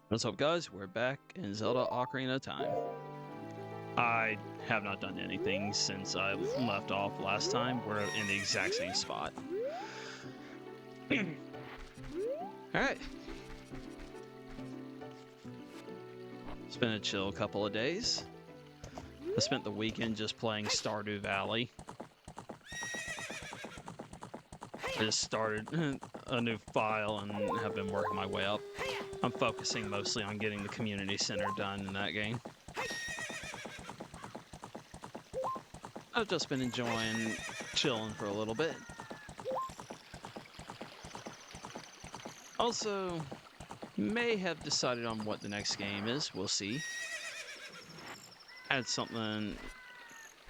What's up, guys? We're back in Zelda Ocarina time. I have not done anything since I left off last time. We're in the exact same spot. Alright. It's been a chill couple of days. I spent the weekend just playing Stardew Valley. I just started a new file and have been working my way up. I'm focusing mostly on getting the community center done in that game. I've just been enjoying chilling for a little bit. Also, may have decided on what the next game is. We'll see. Had something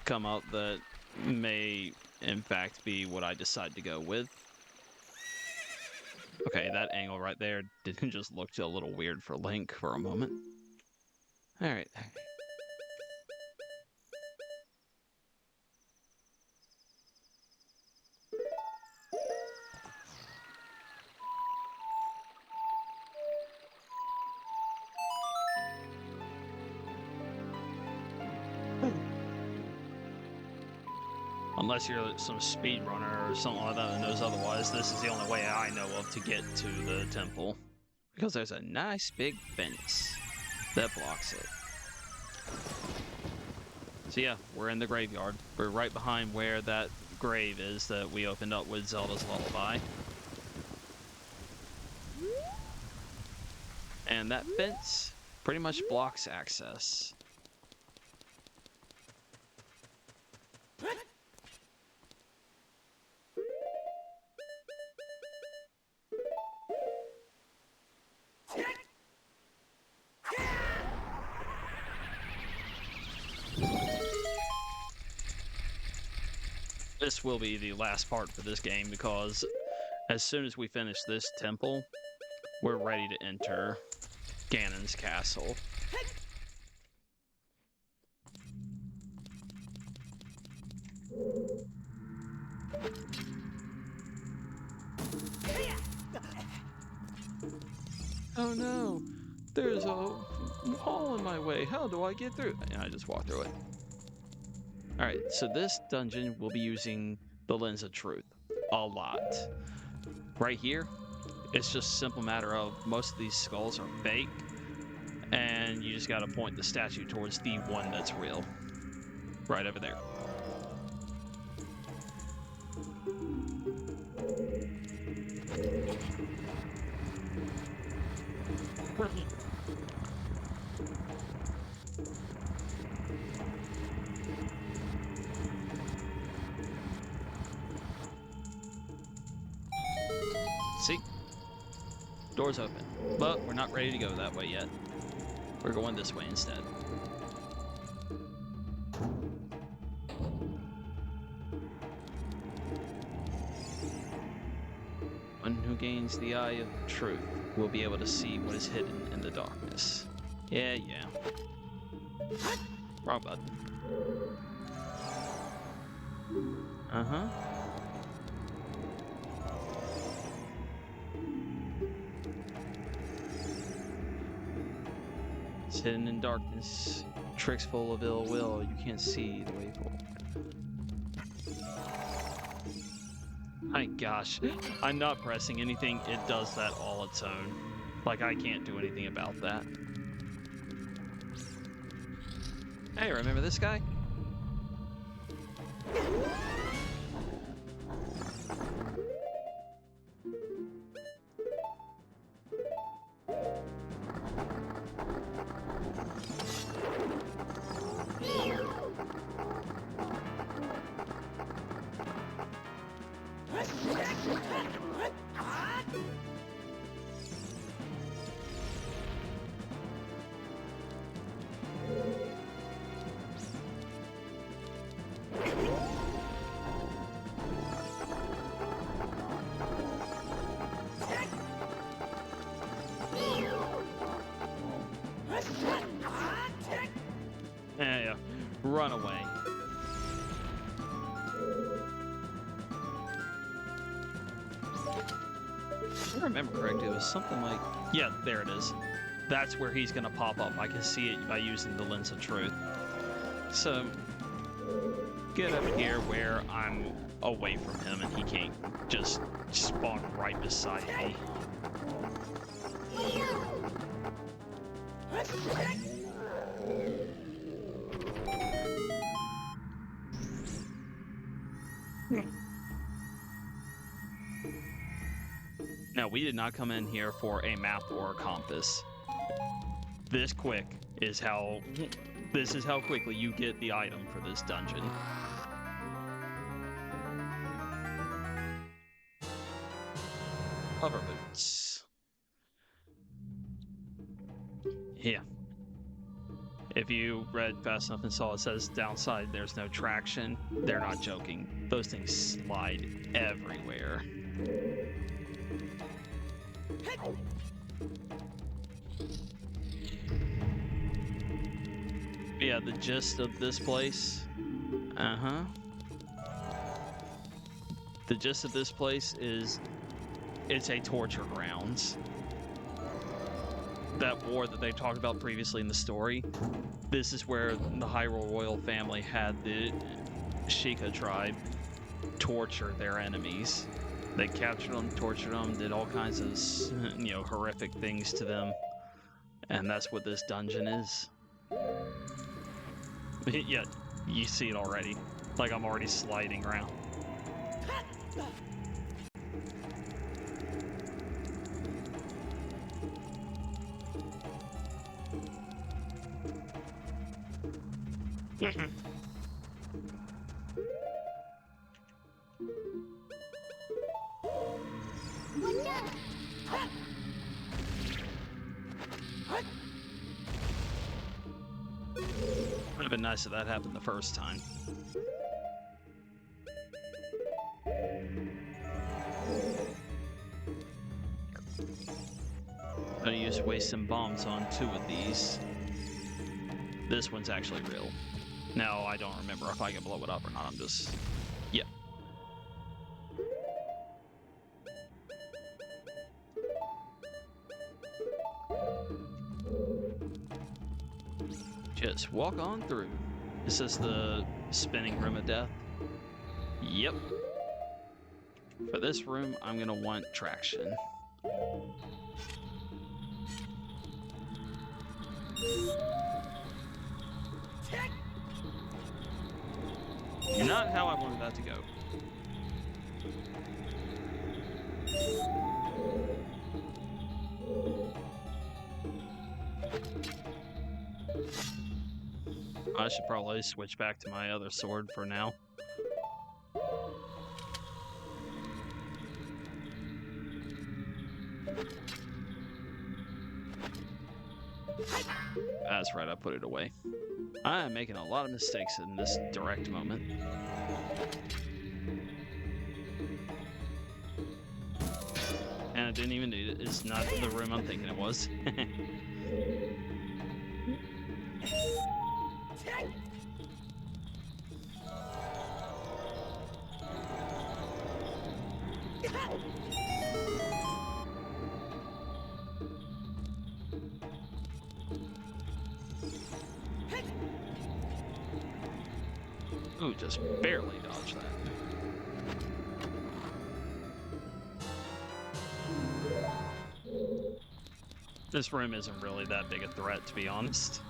come up that may, in fact, be what I decide to go with. Okay, that angle right there didn't just look a little weird for Link for a moment. Alright. Unless you're some speedrunner or something like that knows otherwise, this is the only way I know of to get to the temple. Because there's a nice big fence that blocks it. So yeah, we're in the graveyard. We're right behind where that grave is that we opened up with Zelda's Lullaby. And that fence pretty much blocks access. This will be the last part for this game because as soon as we finish this temple, we're ready to enter Ganon's castle. Oh no, there's a wall in my way. How do I get through? And I just walk through it. Alright, so this dungeon will be using the Lens of Truth a lot. Right here, it's just a simple matter of most of these skulls are fake, and you just gotta point the statue towards the one that's real. Right over there. See? Door's open. But we're not ready to go that way yet. We're going this way instead. One who gains the eye of truth will be able to see what is hidden in the darkness. Yeah. Wrong button. Uh-huh. It's hidden in darkness. Tricks full of ill will. You can't see the way forward. My gosh, I'm not pressing anything. It does that all its own. Like, I can't do anything about that. Hey, remember this guy? Yeah. Run away. If I remember correctly, it was something like... Yeah, there it is. that's where he's gonna pop up. I can see it by using the lens of truth. So get up here where I'm away from him and he can't just spawn right beside me. Now, we did not come in here for a map or a compass. This is how quickly you get the item for this dungeon. Hover boots. Yeah. If you read fast enough and saw it says downside there's no traction, they're not joking. Those things slide everywhere. Yeah, the gist of this place. The gist of this place is it's a torture grounds. That war that they talked about previously in the story, this is where the Hyrule royal family had the Sheikah tribe torture their enemies. They captured them, tortured them, did all kinds of, horrific things to them. And that's what this dungeon is. Yeah, you see it already. Like I'm already sliding around. Would have been nice if that happened the first time. I'm gonna use wasting bombs on 2 of these. This one's actually real. Now, I don't remember if I can blow it up or not. I'm just... yeah. Just walk on through. Is this the spinning room of death? Yep. For this room, I'm gonna want traction. Not how I wanted that to go. I should probably switch back to my other sword for now. That's right, I put it away. I am making a lot of mistakes in this direct moment. And I didn't even need it. It's not the room I'm thinking it was. Ooh, just barely dodged that. This room isn't really that big a threat, to be honest.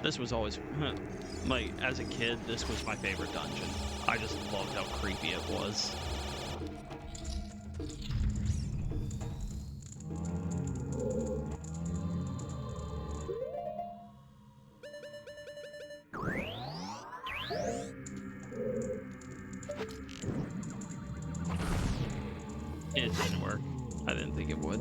This was always, like, as a kid, this was my favorite dungeon. I just loved how creepy it was. It didn't work. I didn't think it would.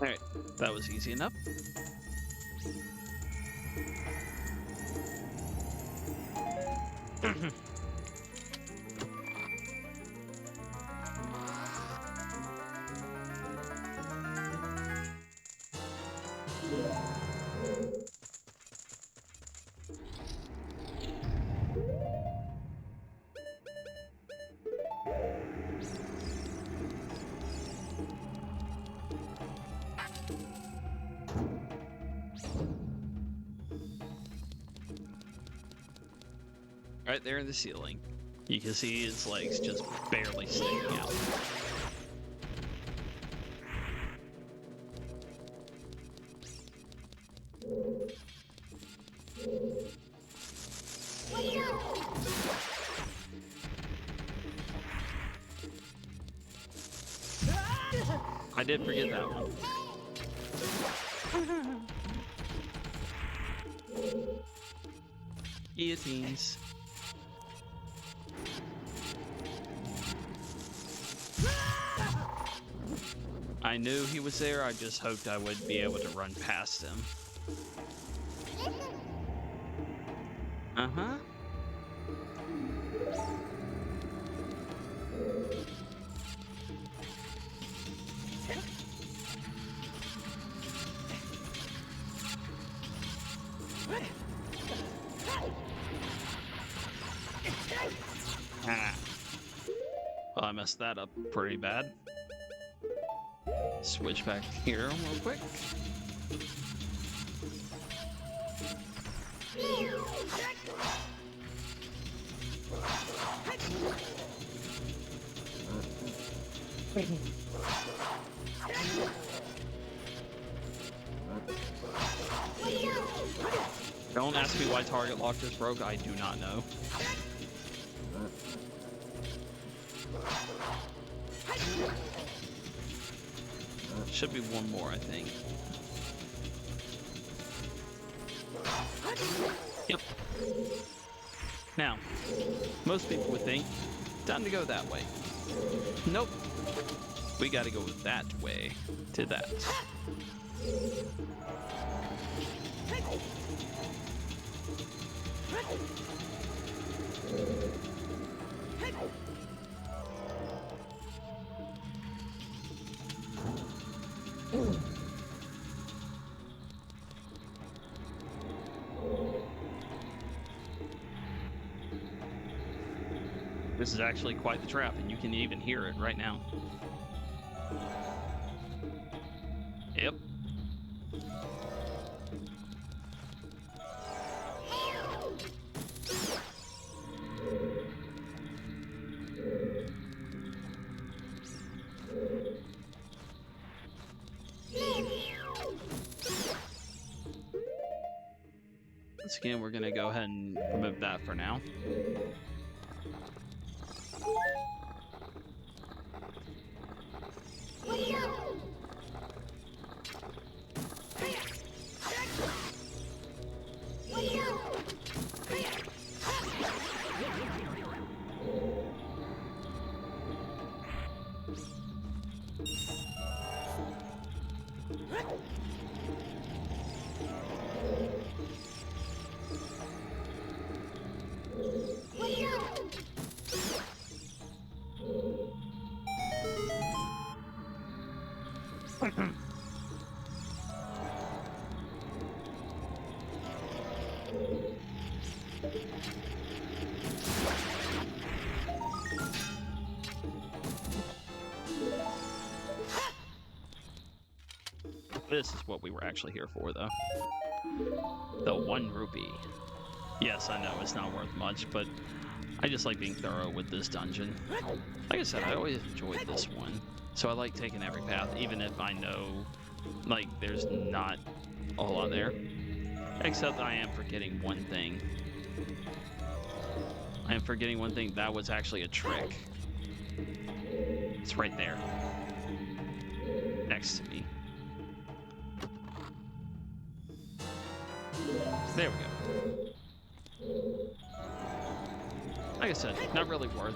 Alright, that was easy enough. Right there in the ceiling. You can see his legs just barely sticking out. I did forget that one. Guillotines. I knew he was there, I just hoped I would be able to run past him. Uh-huh. Ah. Well, I messed that up pretty bad. Switch back here real quick. Don't ask me why target lock just broke, I do not know. Should be one more, I think. Yep. Now, most people would think, time to go that way. Nope. We gotta go that way to that. This is actually quite the trap, and you can even hear it right now. Yep. Once again, we're going to go ahead and remove that for now. This is what we were actually here for, though. The 1 rupee. Yes, I know it's not worth much, but I just like being thorough with this dungeon. Like I said, I always enjoyed this one. So I like taking every path, even if I know, like, there's not a whole lot there. Except I am forgetting one thing. I am forgetting one thing. That was actually a trick. It's right there. Next to me. There we go. Like I said, not really worth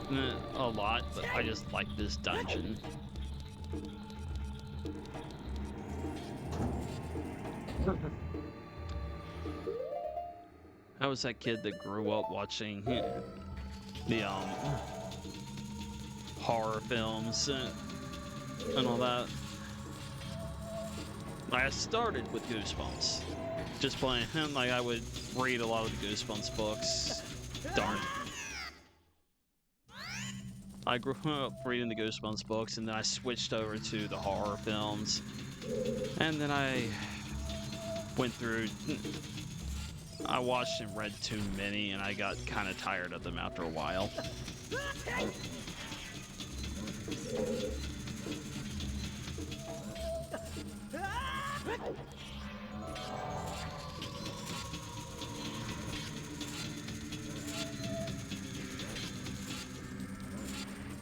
a lot, but I just like this dungeon. I was that kid that grew up watching the horror films and all that. Like, I started with Goosebumps, just playing him. Like, I would read a lot of the Goosebumps books. Darn. I grew up reading the Goosebumps books, and then I switched over to the horror films. And then I went through... I watched and read too many, and I got kind of tired of them after a while.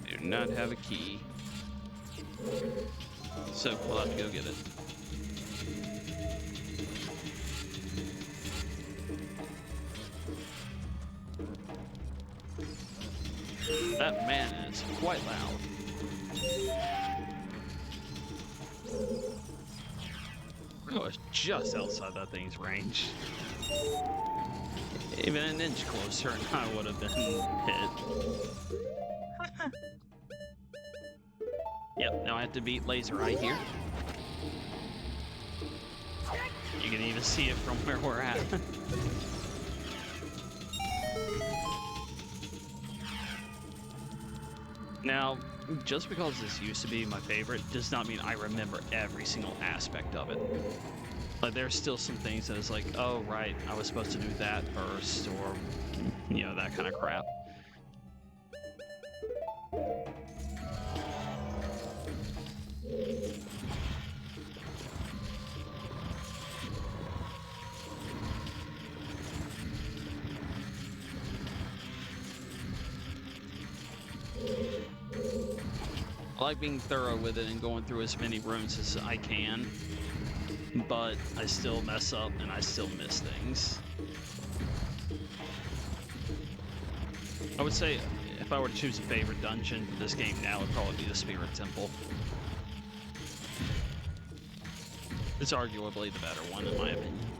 Do not have a key. So we'll have to go get it. That man is quite loud. I was just outside that thing's range. Even an inch closer and I would have been hit. Yep, now I have to beat Laser Eye here. You can even see it from where we're at. Now, just because this used to be my favorite does not mean I remember every single aspect of it. Like, there's still some things that is like, oh, right, I was supposed to do that first, or, you know, that kind of crap. I like being thorough with it and going through as many rooms as I can, but I still mess up and I still miss things. I would say if I were to choose a favorite dungeon for this game now, it would probably be the Spirit Temple. It's arguably the better one in my opinion.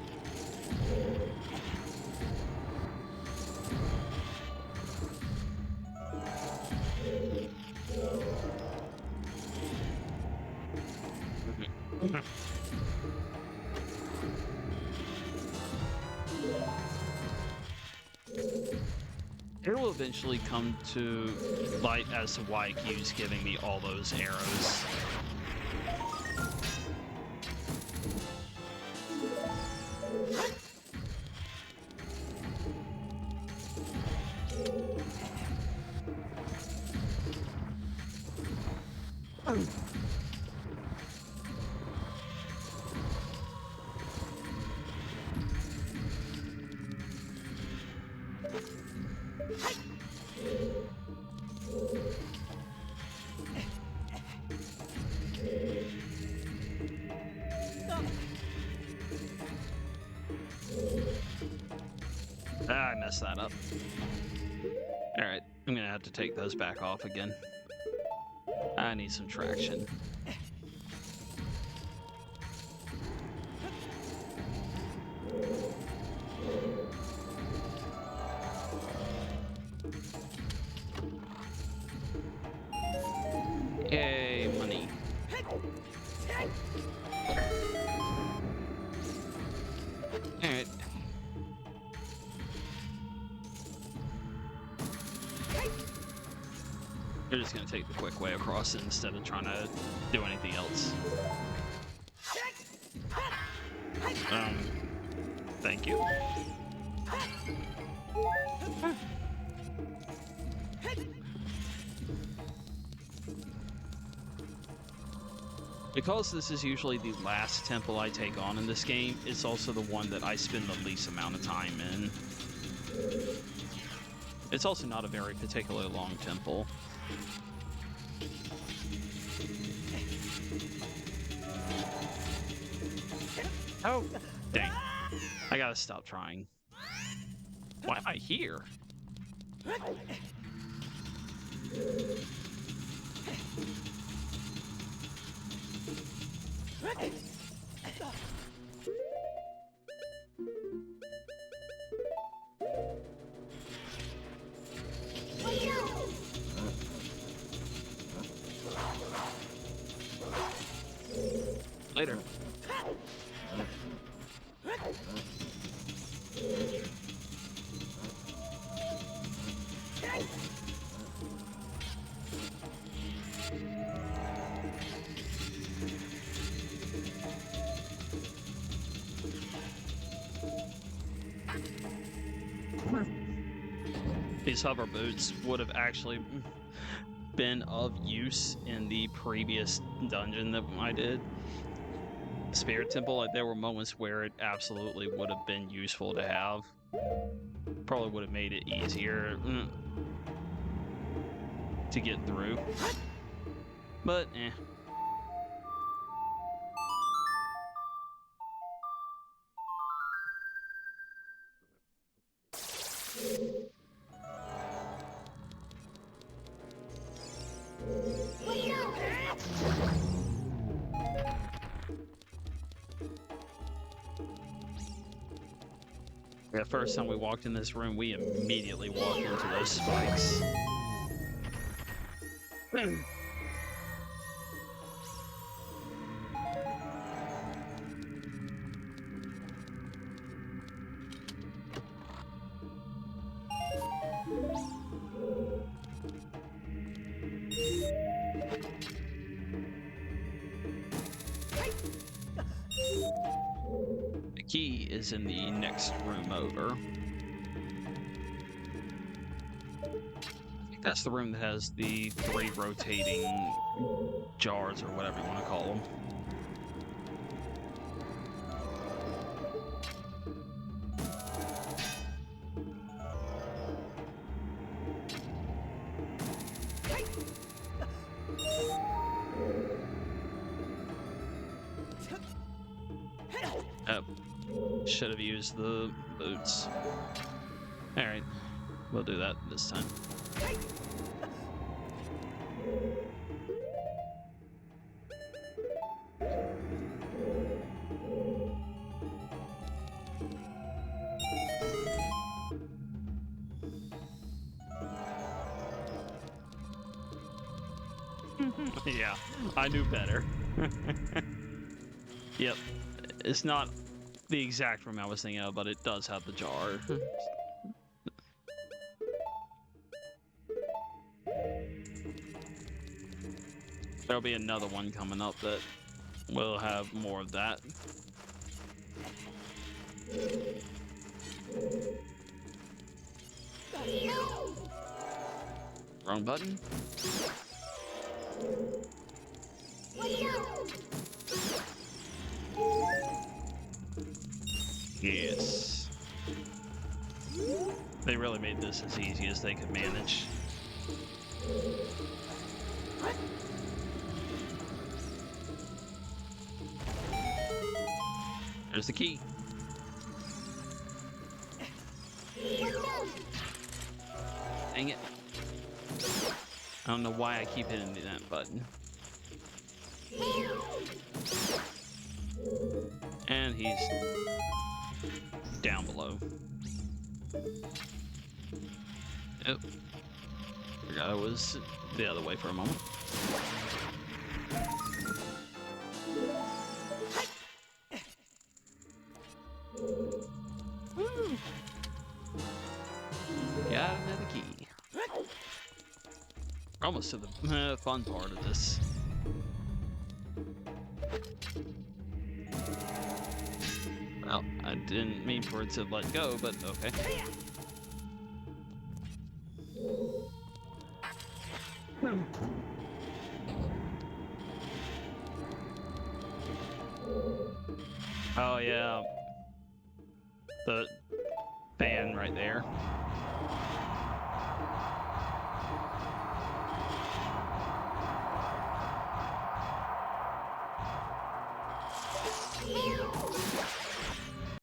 It will eventually come to light as to why it keeps giving me all those arrows. I messed that up. Alright, I'm gonna have to take those back off again. I need some traction. Yay, money. Alright. We're just gonna take the quick way across instead of trying to do anything else. Thank you. Because this is usually the last temple I take on in this game, it's also the one that I spend the least amount of time in. It's also not a very particularly long temple. Oh, dang. I gotta stop trying. Why am I here? later. These hover boots would have actually been of use in the previous dungeon that I did. Spirit Temple, like there were moments where it absolutely would have been useful to have. Probably would have made it easier to get through. But, eh. The first time we walked in this room, we immediately walked into those spikes. The key is in the next room over. I think that's the room that has the 3 rotating jars or whatever you want to call them. Should have used the boots. Alright, we'll do that this time. Yeah, I knew better. Yep, it's not the exact room I was thinking of, but it does have the jar. There'll be another one coming up that will have more of that. Wrong button. Yes. They really made this as easy as they could manage. There's the key. Dang it. I don't know why I keep hitting that button. And he's down below. Oh. Forgot I was the other way for a moment. Woo! Got another key. Almost to the fun part of this. Well, I didn't mean for it to let go, but okay. Oh yeah, the fan right there.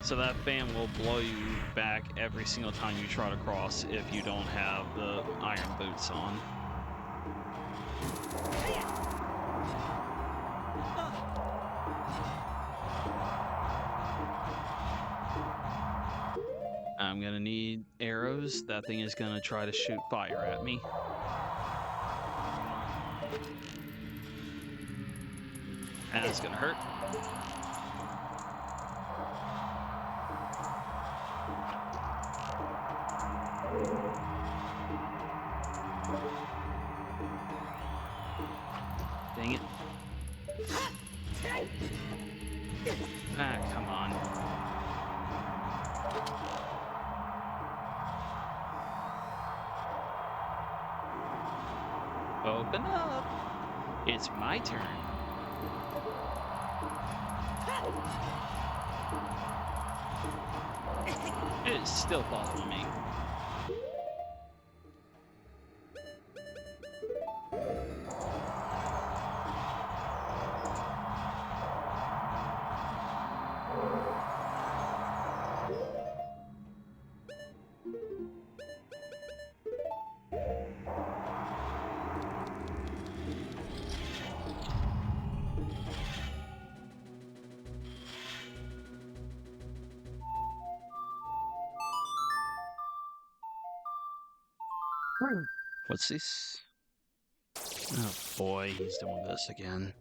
So that fan will blow you back every single time you try to cross if you don't have the iron boots on. I'm gonna need arrows. That thing is gonna try to shoot fire at me. That's gonna hurt. Dang it. Ah, come on. Open up. It's my turn. It is still following me. What's this? Oh boy, he's doing this again.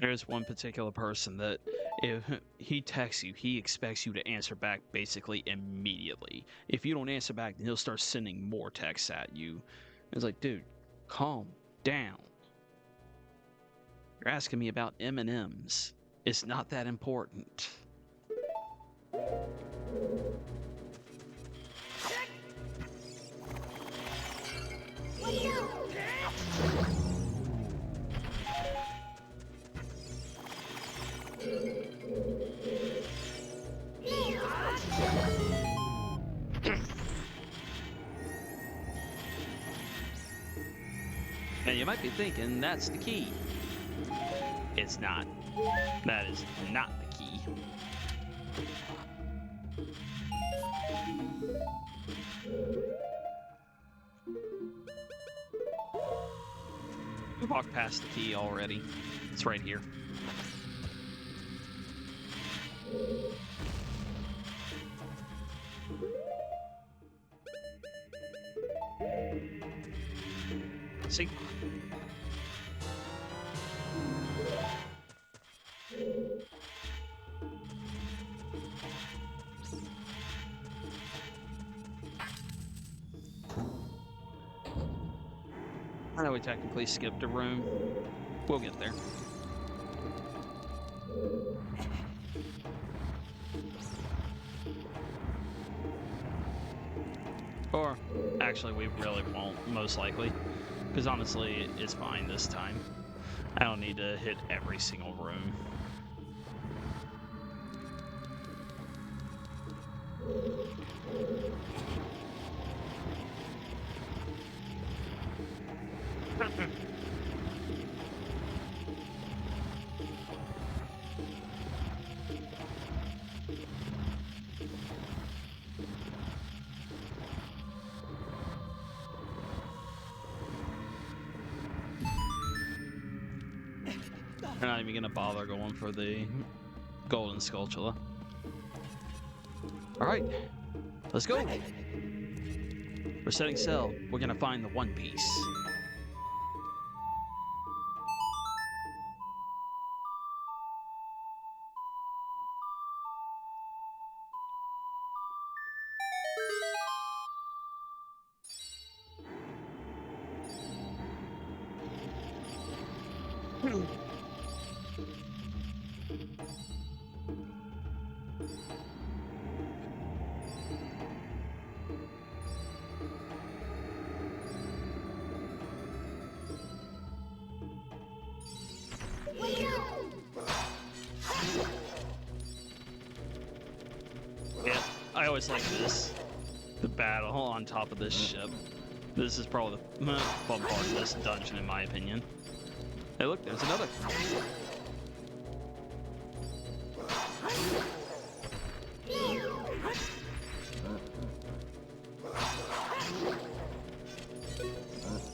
There's one particular person that if he texts you, he expects you to answer back basically immediately. If you don't answer back, then he'll start sending more texts at you. It's like, dude, calm down. You're asking me about M&Ms. It's not that important. And you might be thinking that's the key. It's not. That is not the key. We walked past the key already. It's right here. See? I know we technically skipped a room. We'll get there. Or, actually, we really won't, most likely. Because honestly, it's fine this time. I don't need to hit every single room. We're not even gonna bother going for the golden sculpture. Alright, let's go! We're setting sail. We're gonna find the One Piece. Yeah, I always like this. The battle on top of this ship. This is probably the most fun part of this dungeon, in my opinion. Hey, look, there's another.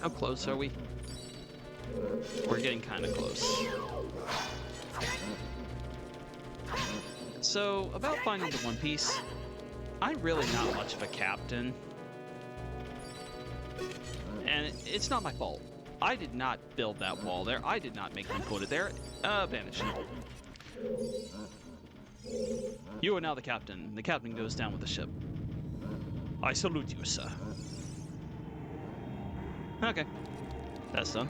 How close are we? We're getting kind of close. So, about finding the One Piece, I'm really not much of a captain. And it's not my fault. I did not build that wall there. I did not make them put it there. Vanish. You are now the captain. The captain goes down with the ship. I salute you, sir. Okay. That's done.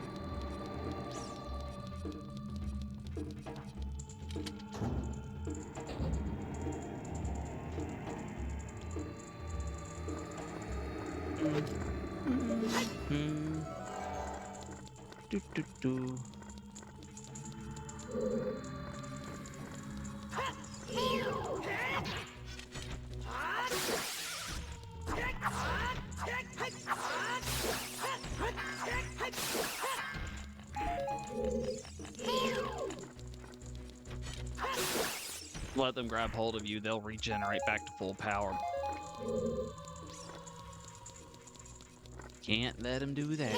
Do do do. Let them grab hold of you, they'll regenerate back to full power. Can't let them do that.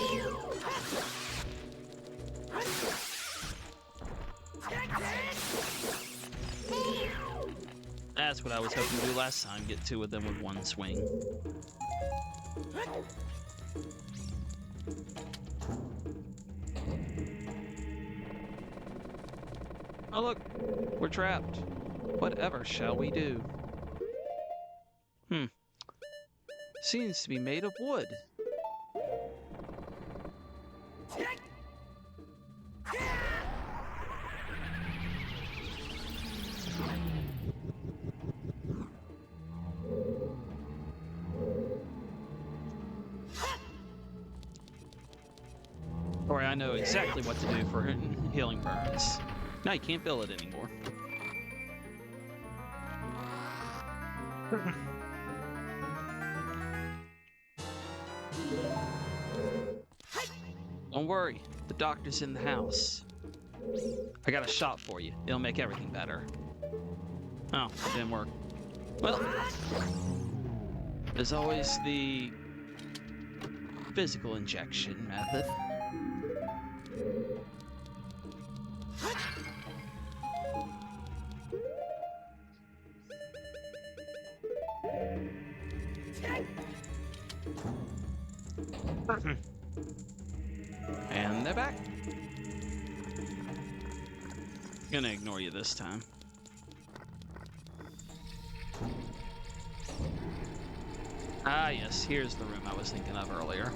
That's what I was hoping to do last time, get two of them with one swing. Oh look, we're trapped. Whatever shall we do? Seems to be made of wood. Or I know exactly what to do for healing burns. Now you can't build it anymore. Don't worry, the doctor's in the house. I got a shot for you. It'll make everything better. Oh, it didn't work. Well, there's always the physical injection method. And they're back. Gonna ignore you this time. Ah, yes, here's the room I was thinking of earlier.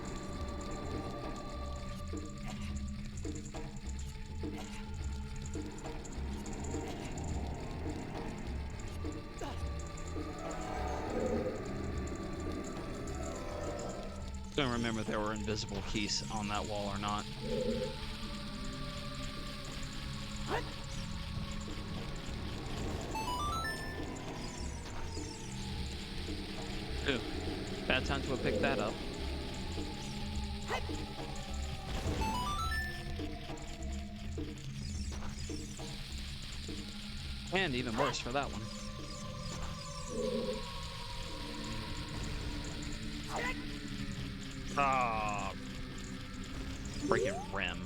Don't remember if there were invisible keys on that wall or not. Ooh, bad time to have picked that up. And even worse for that one. Ah, freaking rim.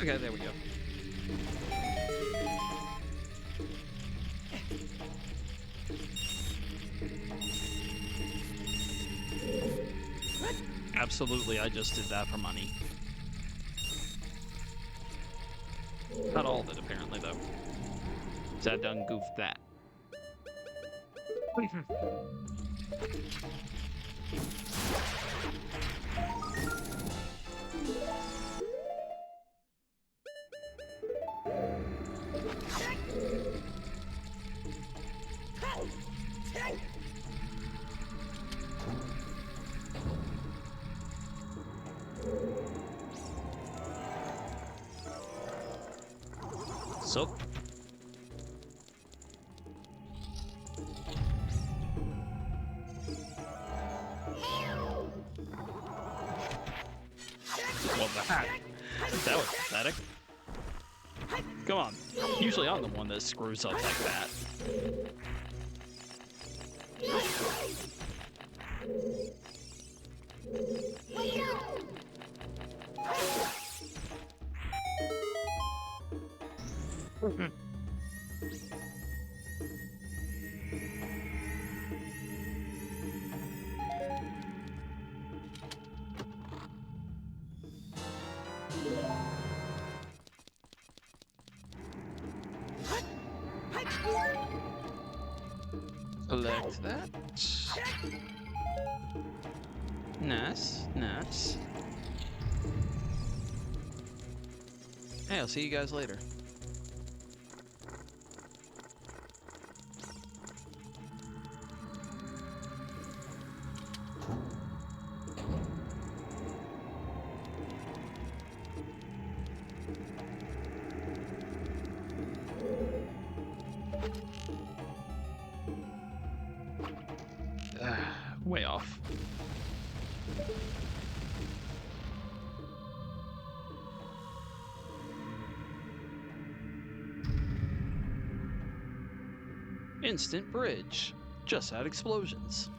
Okay, there we go. Absolutely, I just did that for money. Not all of it, apparently, though. So I done goofed that. So. Well, that was pathetic. Come on. Usually I'm the one that screws up like that. Mhm. Collect that. Nice, nice. Hey, I'll see you guys later. Way off. Instant bridge. Just had explosions.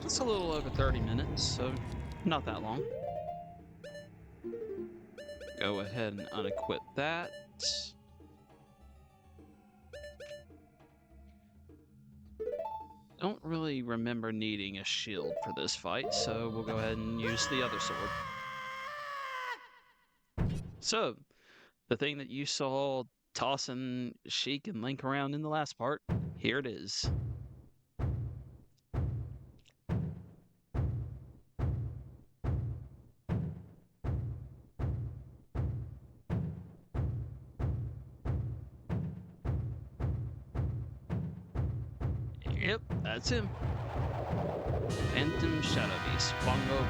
It's a little over 30 minutes, so not that long. Go ahead and unequip that. Don't really remember needing a shield for this fight, so we'll go ahead and use the other sword. So, the thing that you saw tossing Sheik and Link around in the last part, here it is. Yep, that's him. Phantom Shadow Beast, Bongo Bongo.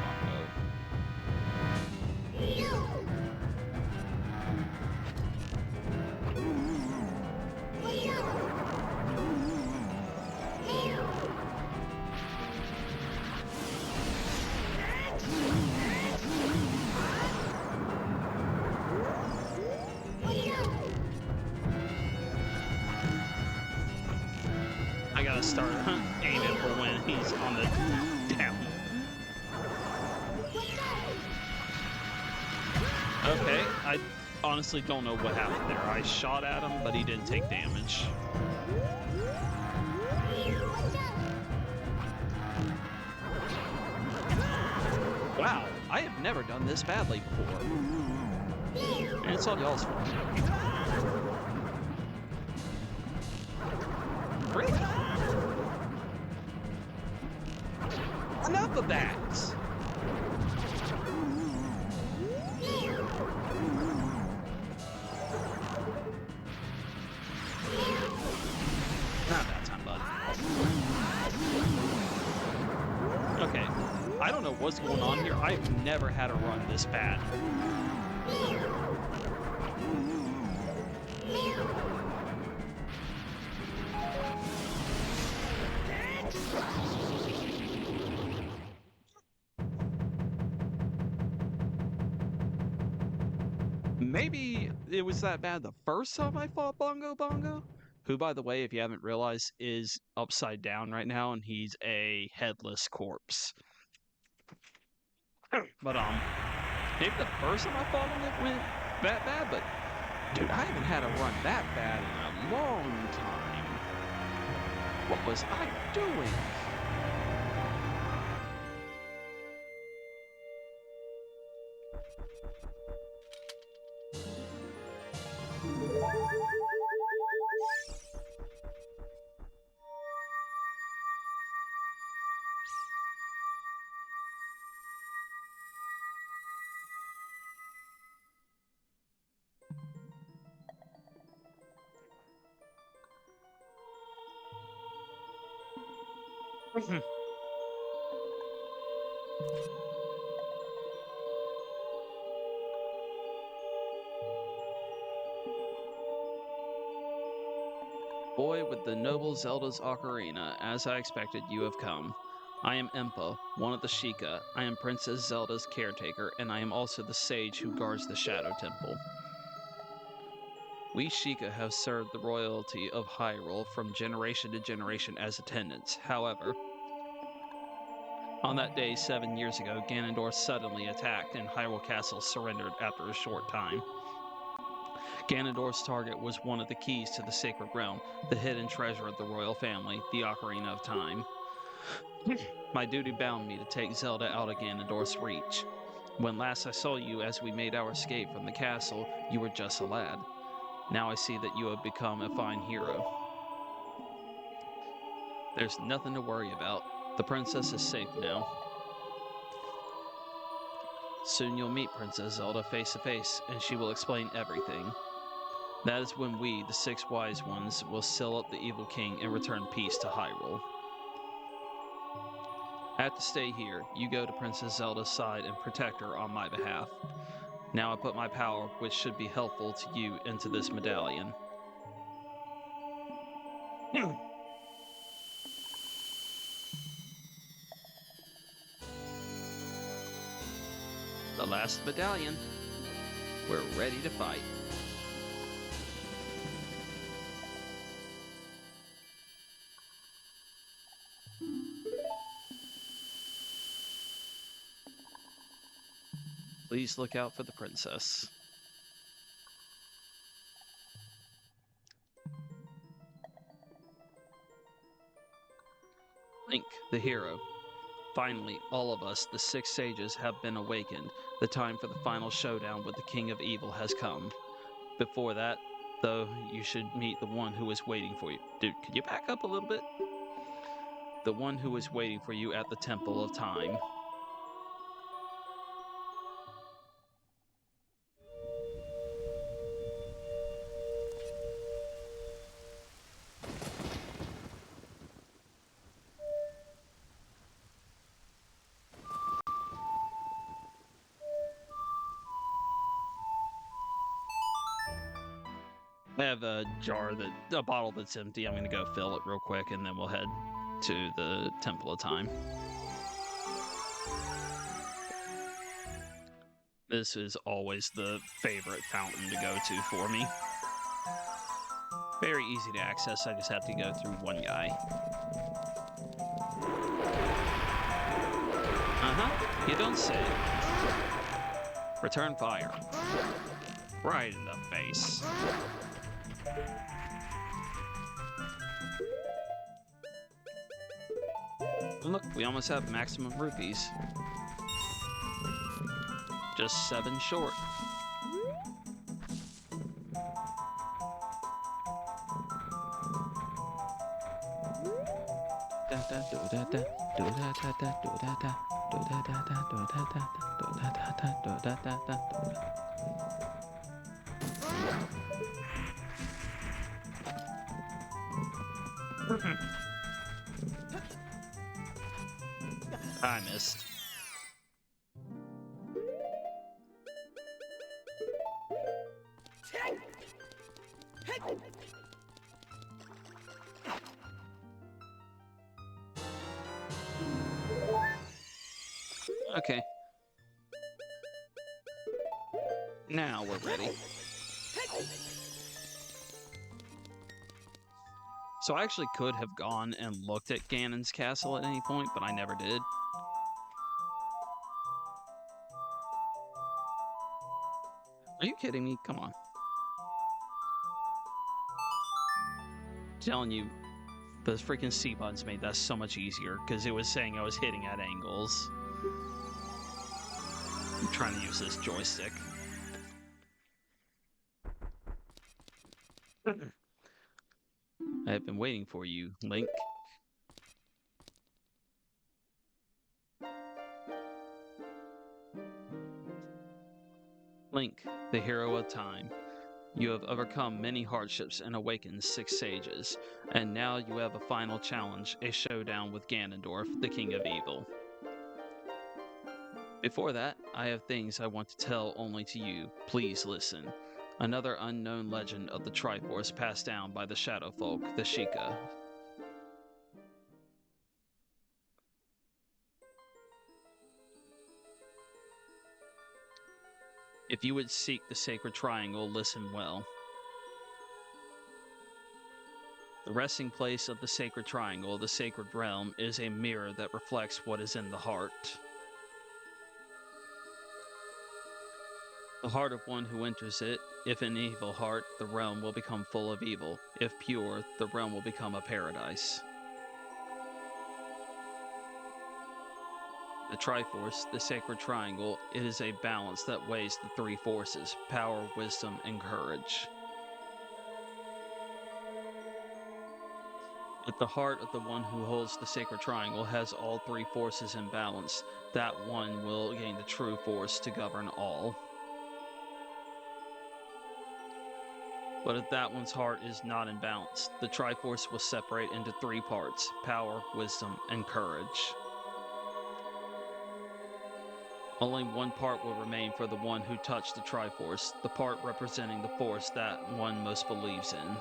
I gotta start aiming for when he's on the down. Okay, I honestly don't know what happened there. I shot at him, but he didn't take damage. Wow, I have never done this badly before. And it's all y'all's fault. Really? Enough of that! Not that time, bud. Okay, I don't know what's going on here. I've never had a run this bad. Maybe it was that bad the first time I fought Bongo Bongo, who, by the way, if you haven't realized, is upside down right now, and he's a headless corpse. But maybe the first time I fought him it went that bad, but dude, I haven't had a run that bad in a long time. What was I doing? Boy with the noble Zelda's Ocarina, as I expected, you have come. I am Impa, one of the Sheikah. I am Princess Zelda's caretaker, and I am also the sage who guards the Shadow Temple. We Sheikah have served the royalty of Hyrule from generation to generation as attendants. However, on that day 7 years ago, Ganondorf suddenly attacked, and Hyrule Castle surrendered after a short time. Ganondorf's target was one of the keys to the Sacred Realm, the hidden treasure of the royal family, the Ocarina of Time. My duty bound me to take Zelda out of Ganondorf's reach. When last I saw you as we made our escape from the castle, you were just a lad. Now I see that you have become a fine hero. There's nothing to worry about. The princess is safe now. Soon you'll meet Princess Zelda face to face, and she will explain everything. That is when we, the six wise ones, will seal up the evil king and return peace to Hyrule. I have to stay here. You go to Princess Zelda's side and protect her on my behalf. Now I put my power, which should be helpful to you, into this medallion. The last medallion. We're ready to fight. Please look out for the princess. Link, the hero. Finally, all of us, the six sages, have been awakened. The time for the final showdown with the King of Evil has come. Before that, though, you should meet the one who is waiting for you. Dude, could you back up a little bit? The one who is waiting for you at the Temple of Time. I have a bottle that's empty. I'm going to go fill it real quick, and then we'll head to the Temple of Time. This is always the favorite fountain to go to for me. Very easy to access. I just have to go through one guy. You don't say. Return fire. Right in the face. Look, we almost have maximum rupees. Just 7 short. I missed. Okay. Now we're ready. So I actually could have gone and looked at Ganon's castle at any point, but I never did. Are you kidding me? Come on. I'm telling you, those freaking C buttons made that so much easier because it was saying I was hitting at angles. I'm trying to use this joystick. I have been waiting for you, Link. Link, the hero of time. You have overcome many hardships and awakened 6 sages, and now you have a final challenge, a showdown with Ganondorf, the King of Evil. Before that, I have things I want to tell only to you. Please listen. Another unknown legend of the Triforce passed down by the Shadow Folk, the Sheikah. If you would seek the Sacred Triangle, listen well. The resting place of the Sacred Triangle, the Sacred Realm, is a mirror that reflects what is in the heart. The heart of one who enters it, if an evil heart, the realm will become full of evil. If pure, the realm will become a paradise. The Triforce, the Sacred Triangle, it is a balance that weighs the 3 forces: power, wisdom, and courage. If the heart of the one who holds the Sacred Triangle has all 3 forces in balance, that one will gain the true force to govern all. But if that one's heart is not in balance, the Triforce will separate into 3 parts: power, wisdom, and courage. Only one part will remain for the one who touched the Triforce, the part representing the force that one most believes in.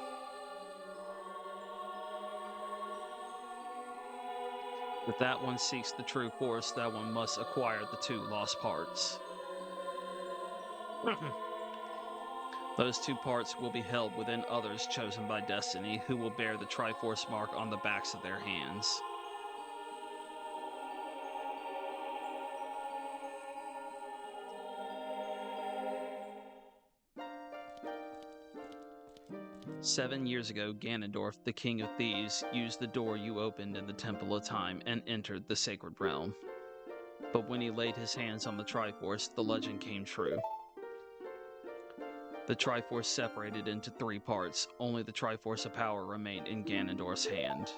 If that one seeks the true force, that one must acquire the 2 lost parts. Those 2 parts will be held within others chosen by destiny, who will bear the Triforce mark on the backs of their hands. "7 years ago, Ganondorf, the King of Thieves, used the door you opened in the Temple of Time and entered the Sacred Realm. But when he laid his hands on the Triforce, the legend came true. The Triforce separated into 3 parts. Only the Triforce of Power remained in Ganondorf's hand.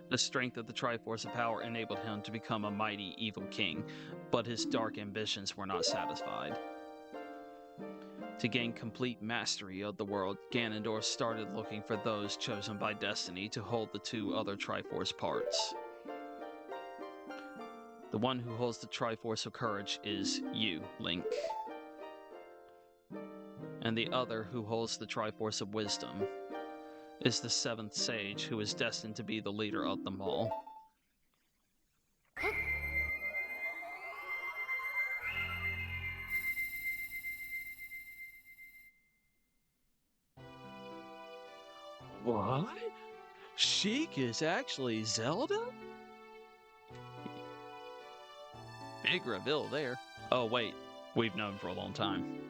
The strength of the Triforce of Power enabled him to become a mighty evil king, but his dark ambitions were not satisfied. To gain complete mastery of the world, Ganondorf started looking for those chosen by destiny to hold the 2 other Triforce parts. The one who holds the Triforce of Courage is you, Link. And the other, who holds the Triforce of Wisdom, is the 7th sage, who is destined to be the leader of them all. What? Sheik is actually Zelda? Big reveal there. Oh wait, we've known for a long time.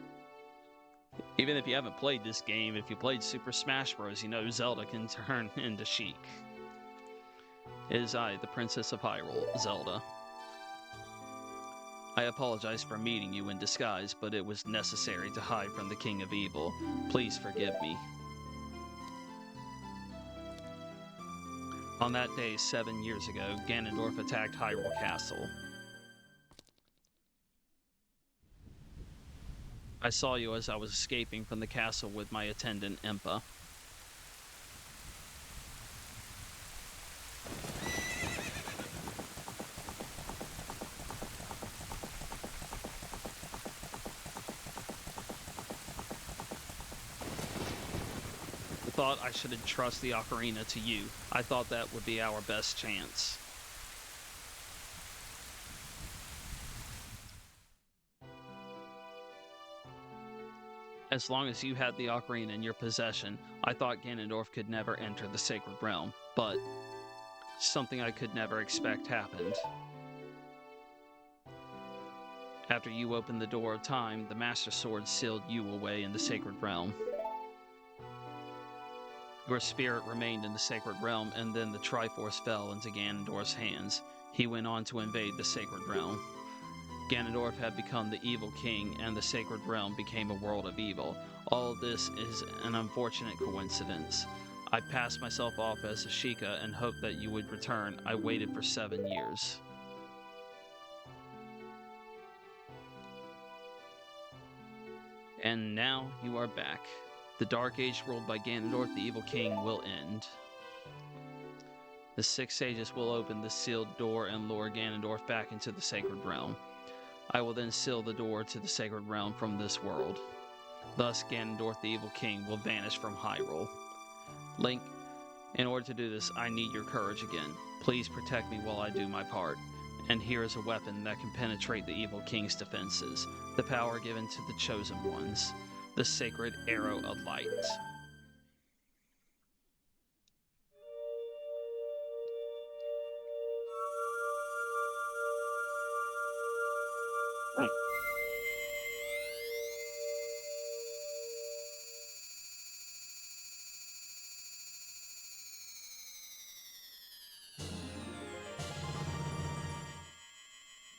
Even if you haven't played this game, if you played Super Smash Bros., you know Zelda can turn into Sheik. It is I, the Princess of Hyrule, Zelda. I apologize for meeting you in disguise, but it was necessary to hide from the King of Evil. Please forgive me. On that day 7 years ago, Ganondorf attacked Hyrule Castle. I saw you as I was escaping from the castle with my attendant, Impa. I thought I should entrust the Ocarina to you. I thought that would be our best chance. As long as you had the Ocarina in your possession, I thought Ganondorf could never enter the Sacred Realm, but something I could never expect happened. After you opened the door of time, the Master Sword sealed you away in the Sacred Realm. Your spirit remained in the Sacred Realm, and then the Triforce fell into Ganondorf's hands. He went on to invade the Sacred Realm. Ganondorf had become the evil king, and the Sacred Realm became a world of evil. All of this is an unfortunate coincidence. I passed myself off as a Sheikah and hoped that you would return. I waited for 7 years. And now you are back. The Dark Age ruled by Ganondorf, the evil king, will end. The six sages will open the sealed door and lure Ganondorf back into the sacred realm. I will then seal the door to the sacred realm from this world. Thus, Ganondorf, the evil king, will vanish from Hyrule. Link, in order to do this, I need your courage again. Please protect me while I do my part. And here is a weapon that can penetrate the evil king's defenses. The power given to the chosen ones. The sacred arrow of light.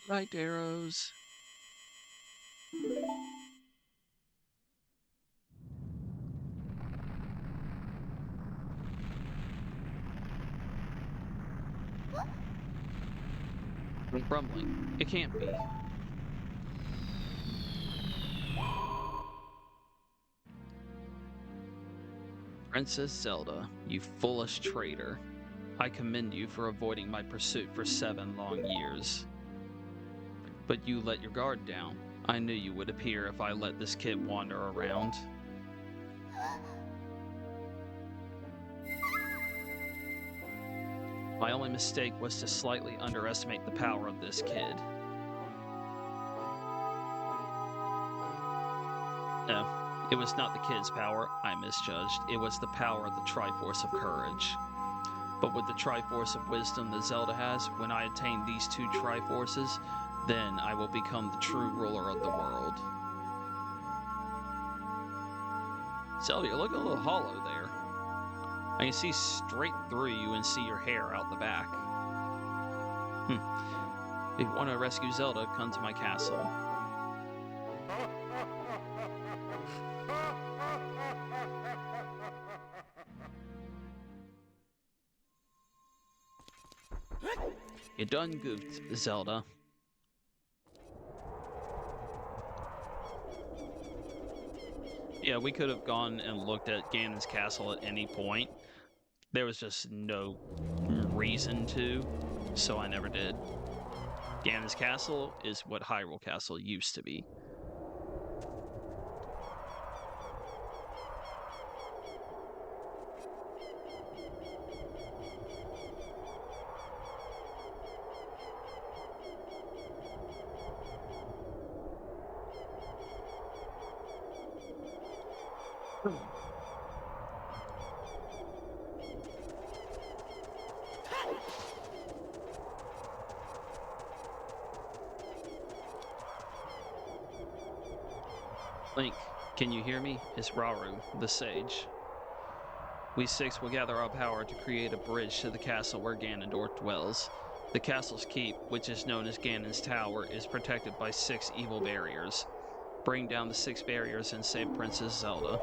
Light arrows. Rumbling. It can't be. Princess Zelda, you foolish traitor. I commend you for avoiding my pursuit for 7 long years. But you let your guard down. I knew you would appear if I let this kid wander around. My only mistake was to slightly underestimate the power of this kid. No, it was not the kid's power I misjudged. It was the power of the Triforce of Courage. But with the Triforce of Wisdom that Zelda has, when I attain these 2 Triforces, then I will become the true ruler of the world. Zelda, you're looking a little hollow there. I can see straight through you and see your hair out the back. If you want to rescue Zelda, come to my castle. You done goofed, Zelda. Yeah, we could have gone and looked at Ganon's castle at any point. There was just no reason to, so I never did. Ganon's castle is what Hyrule Castle used to be. Link, can you hear me? It's Rauru, the sage. We 6 will gather our power to create a bridge to the castle where Ganondorf dwells. The castle's keep, which is known as Ganon's Tower, is protected by 6 evil barriers. Bring down the 6 barriers and save Princess Zelda.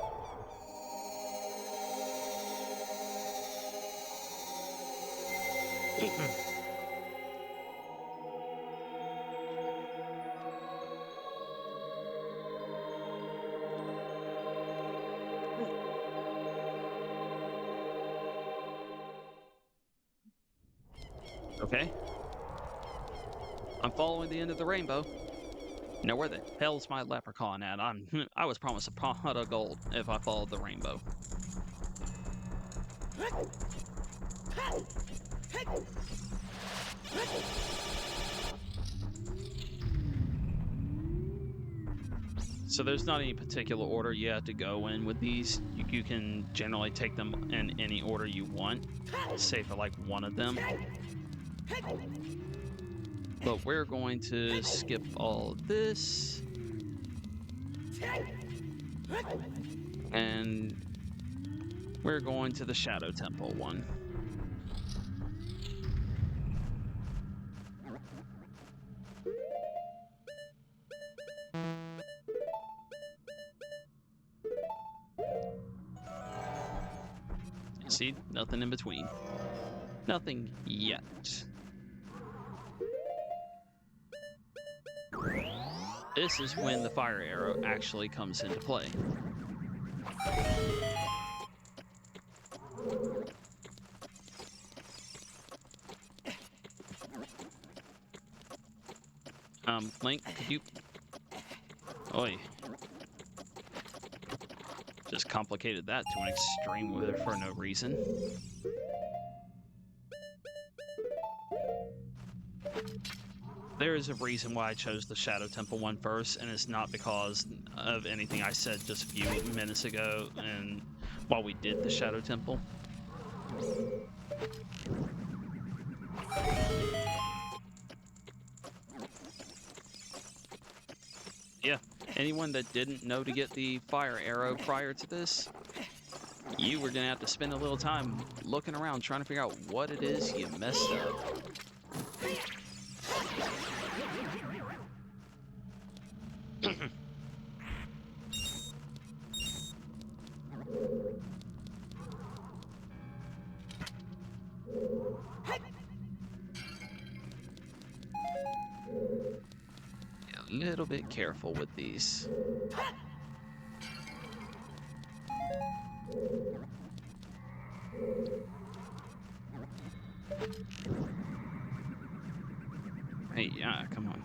Okay. I'm following the end of the rainbow. Now where the hell's my leprechaun at? I was promised a pot of gold if I followed the rainbow. So there's not any particular order you have to go in with these. You can generally take them in any order you want, say for like one of them. But we're going to skip all of this. And we're going to the Shadow Temple one. See, nothing in between. Nothing yet. This is when the fire arrow actually comes into play. Link, could you... Oi. Just complicated that to an extreme with it for no reason. There is a reason why I chose the Shadow Temple one first, and it's not because of anything I said just a few minutes ago and while we did the Shadow Temple. Yeah, anyone that didn't know to get the fire arrow prior to this, you were gonna have to spend a little time looking around trying to figure out what it is you messed up. A little bit careful with these. Hey, yeah, come on.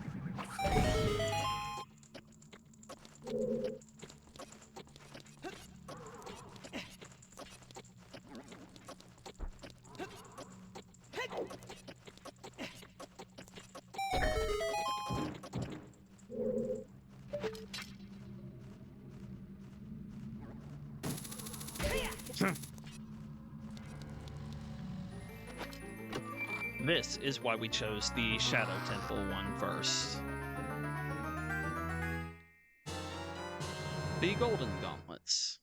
This is why we chose the Shadow Temple one first. The Golden Gauntlets.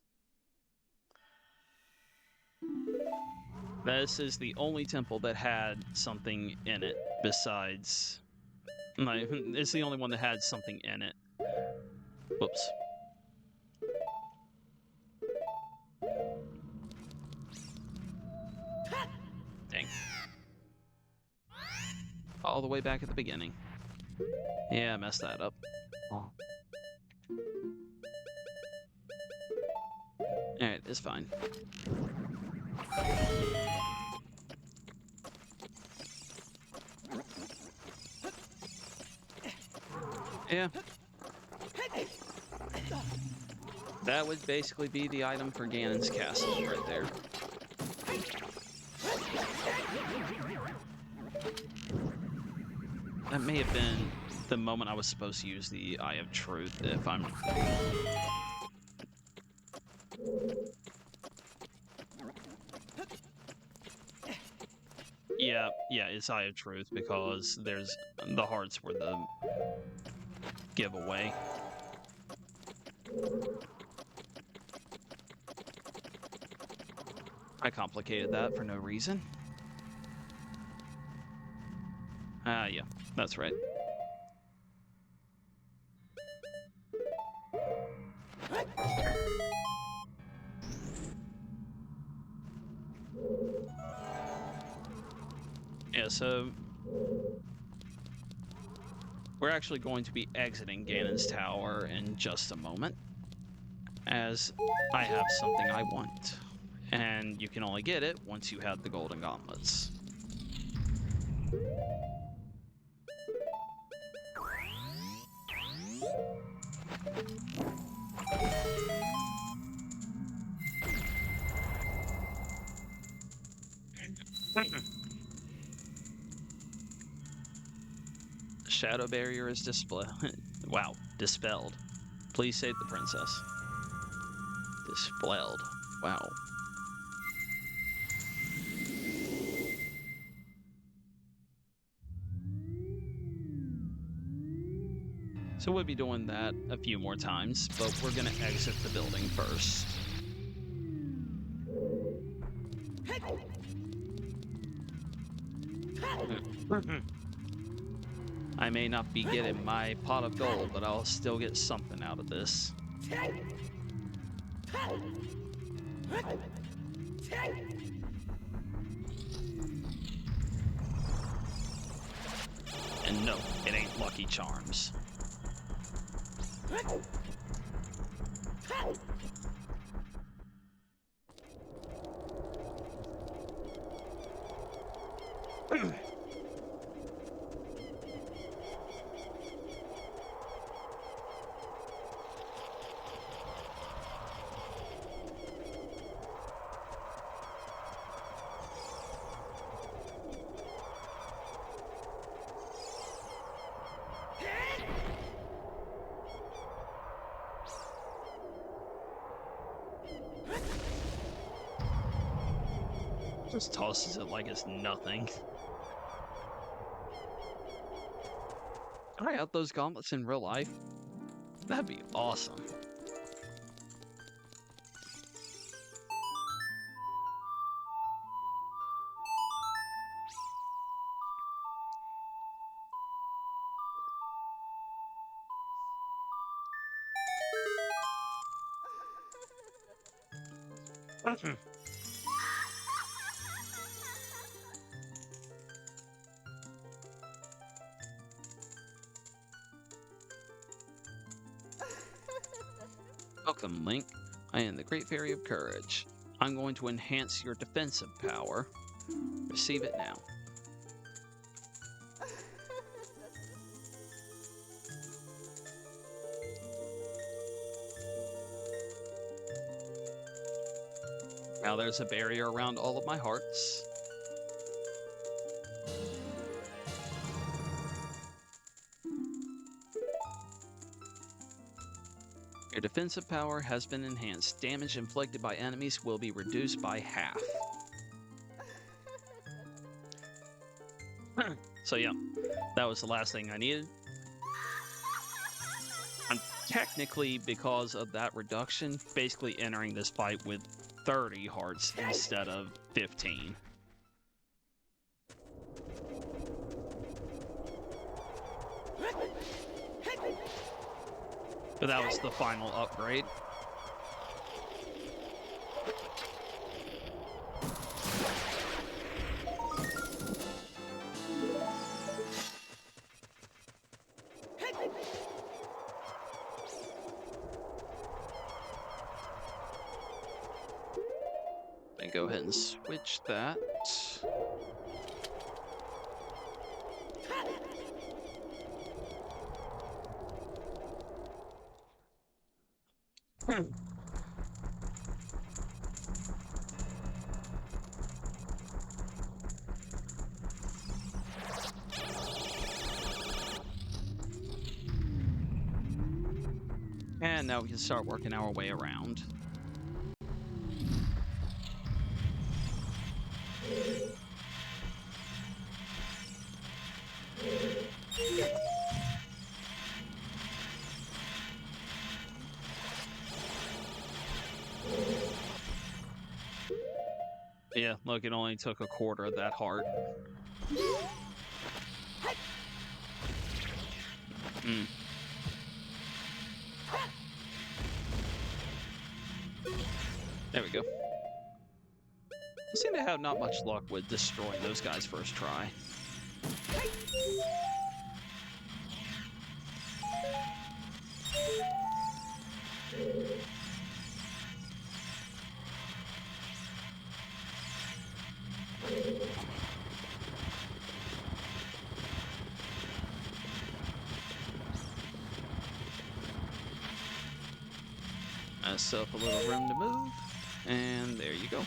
This is the only temple that had something in it besides... No, it's the only one that had something in it. Whoops. Dang. All the way back at the beginning. Yeah, I messed that up. Alright, it's fine. Yeah. That would basically be the item for Ganon's castle right there. That may have been the moment I was supposed to use the Eye of Truth, if I'm... Yeah, it's Eye of Truth because there's... the hearts were the giveaway. I complicated that for no reason. Yeah, that's right. Yeah, so we're actually going to be exiting Ganon's Tower in just a moment, as I have something I want, and you can only get it once you have the Golden Gauntlets. Shadow barrier is dispelled. Please save the princess. Dispelled. Wow. So we'll be doing that a few more times, but we're gonna exit the building first. I may not be getting my pot of gold, but I'll still get something out of this. And no, it ain't Lucky Charms. Just tosses it like it's nothing. Try out those gauntlets in real life. That'd be awesome. Welcome, Link. I am the Great Fairy of Courage. I'm going to enhance your defensive power. Receive it now. Now there's a barrier around all of my hearts. Your defensive power has been enhanced. Damage inflicted by enemies will be reduced by half. So yeah, that was the last thing I needed. I'm technically, because of that reduction, basically entering this fight with 30 hearts instead of 15. But that was the final upgrade. And go ahead and switch that. And now we can start working our way around. Yeah, look, it only took a quarter of that heart. There we go. I seem to have not much luck with destroying those guys first try. Myself a little room to move, and there you go.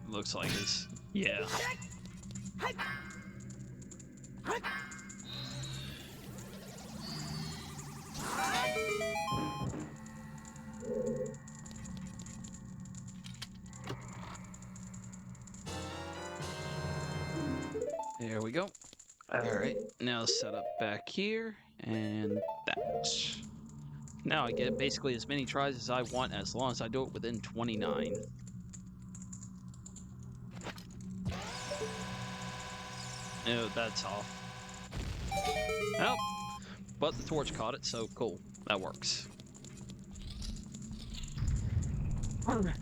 Looks like it's, yeah. There we go. Alright, now set up back here, and that. Now I get basically as many tries as I want as long as I do it within 29. Oh, that's off. Well, but the torch caught it, so cool. That works. Yep.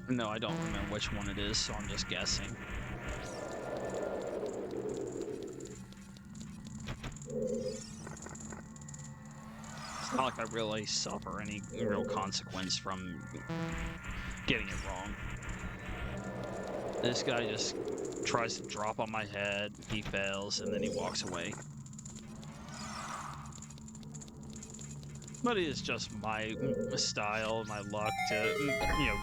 No, I don't remember which one it is, so I'm just guessing. It's not like I really suffer any real consequence from getting it wrong. This guy just tries to drop on my head, he fails, and then he walks away. But it is just my style, my luck to,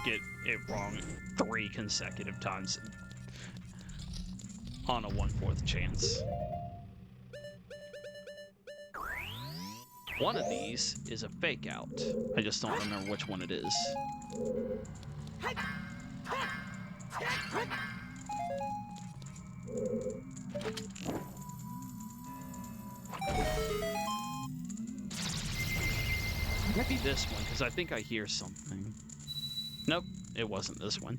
get it wrong 3 consecutive times on a 1/4 chance. One of these is a fake out. I just don't remember which one it is. Might be this one, because I think I hear something. Nope, it wasn't this one.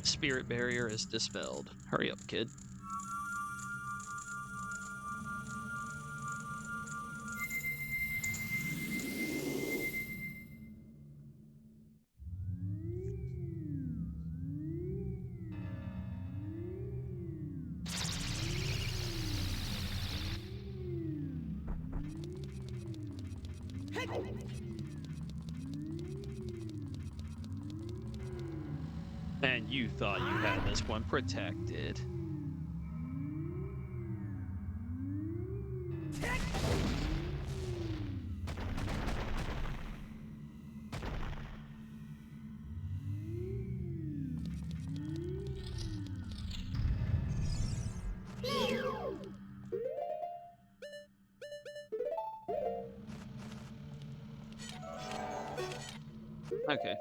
Spirit barrier is dispelled. Hurry up, kid. And you thought you had this one protected. Okay.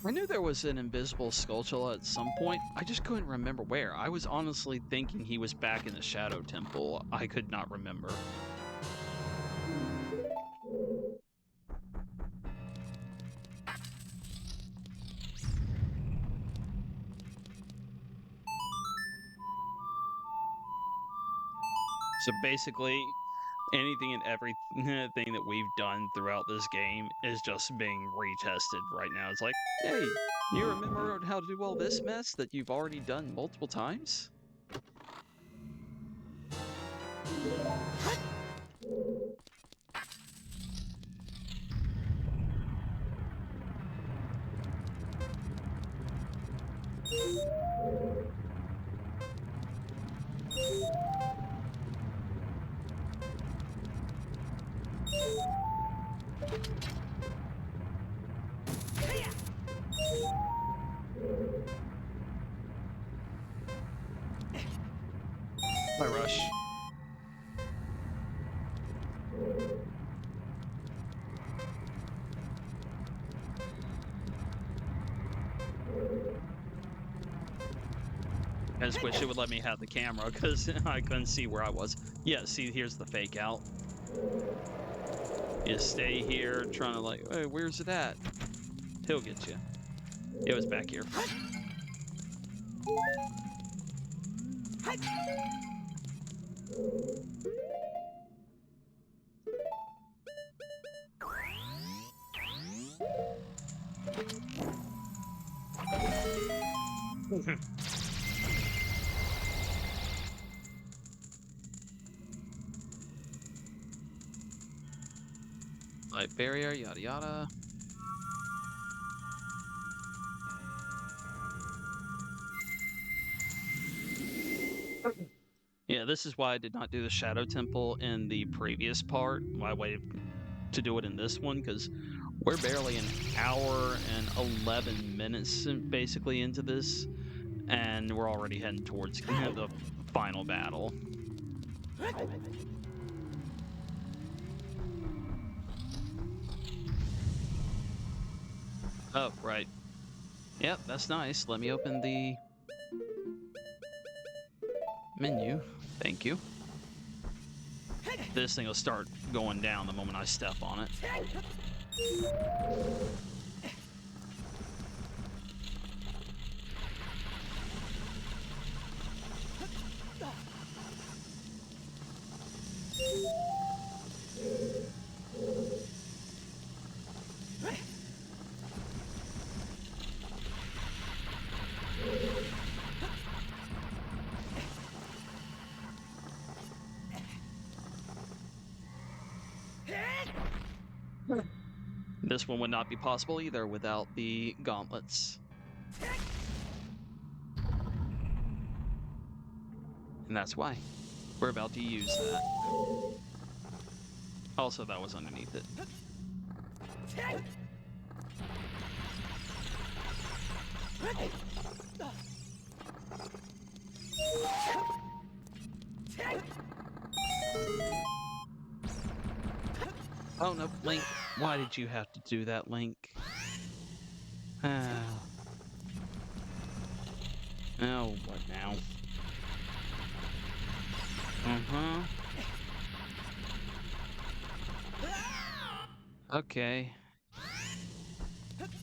I knew there was an invisible Skulltula at some point. I just couldn't remember where. I was honestly thinking he was back in the Shadow Temple. I could not remember. So basically, anything and everything that we've done throughout this game is just being retested right now. It's like, hey, you remember how to do all this mess that you've already done multiple times? My rush. I just wish it would let me have the camera because I couldn't see where I was. Yeah, see, here's the fake out. You stay here trying to like, hey, where's it at? He'll get you. It was back here. Light barrier, yada yada. Yeah, this is why I did not do the Shadow Temple in the previous part. Why I waited to do it in this one, because we're barely an hour and 11 minutes basically into this, and we're already heading towards the final battle. Oh, right. Yep, that's nice. Let me open the menu. Thank you. This thing will start going down the moment I step on it. This one would not be possible either without the gauntlets. And that's why we're about to use that. Also, that was underneath it. Oh no, Link. Why did you have to do that, Link? Oh, what now? Okay.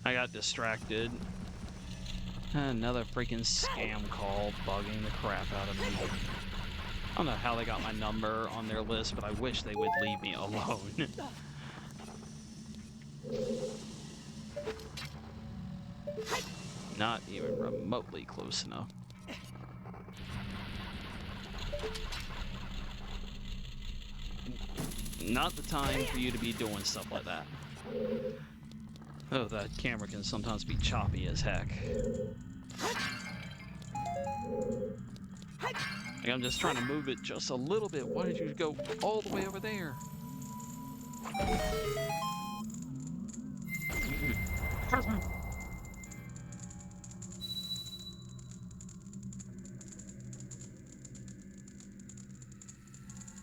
I got distracted. Another freaking scam call bugging the crap out of me. I don't know how they got my number on their list, but I wish they would leave me alone. Not even remotely close enough. Not the time for you to be doing stuff like that. Oh, that camera can sometimes be choppy as heck. Like, I'm just trying to move it just a little bit. Why did you go all the way over there?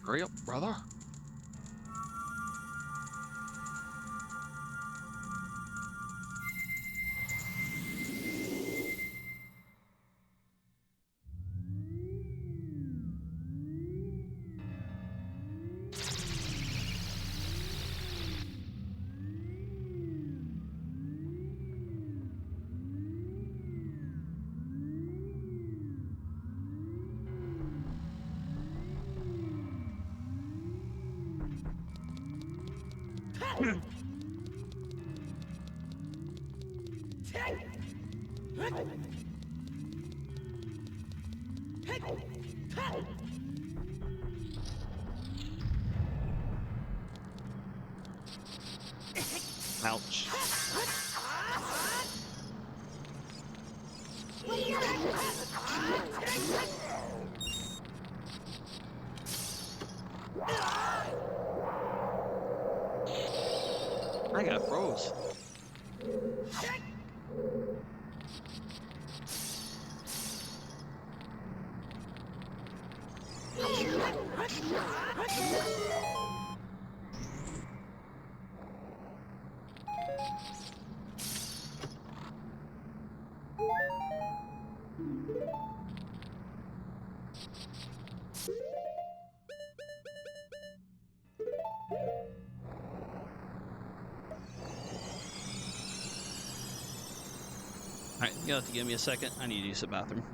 Hurry up, brother. Ouch. I got froze. You'll have to give me a second. I need to use the bathroom.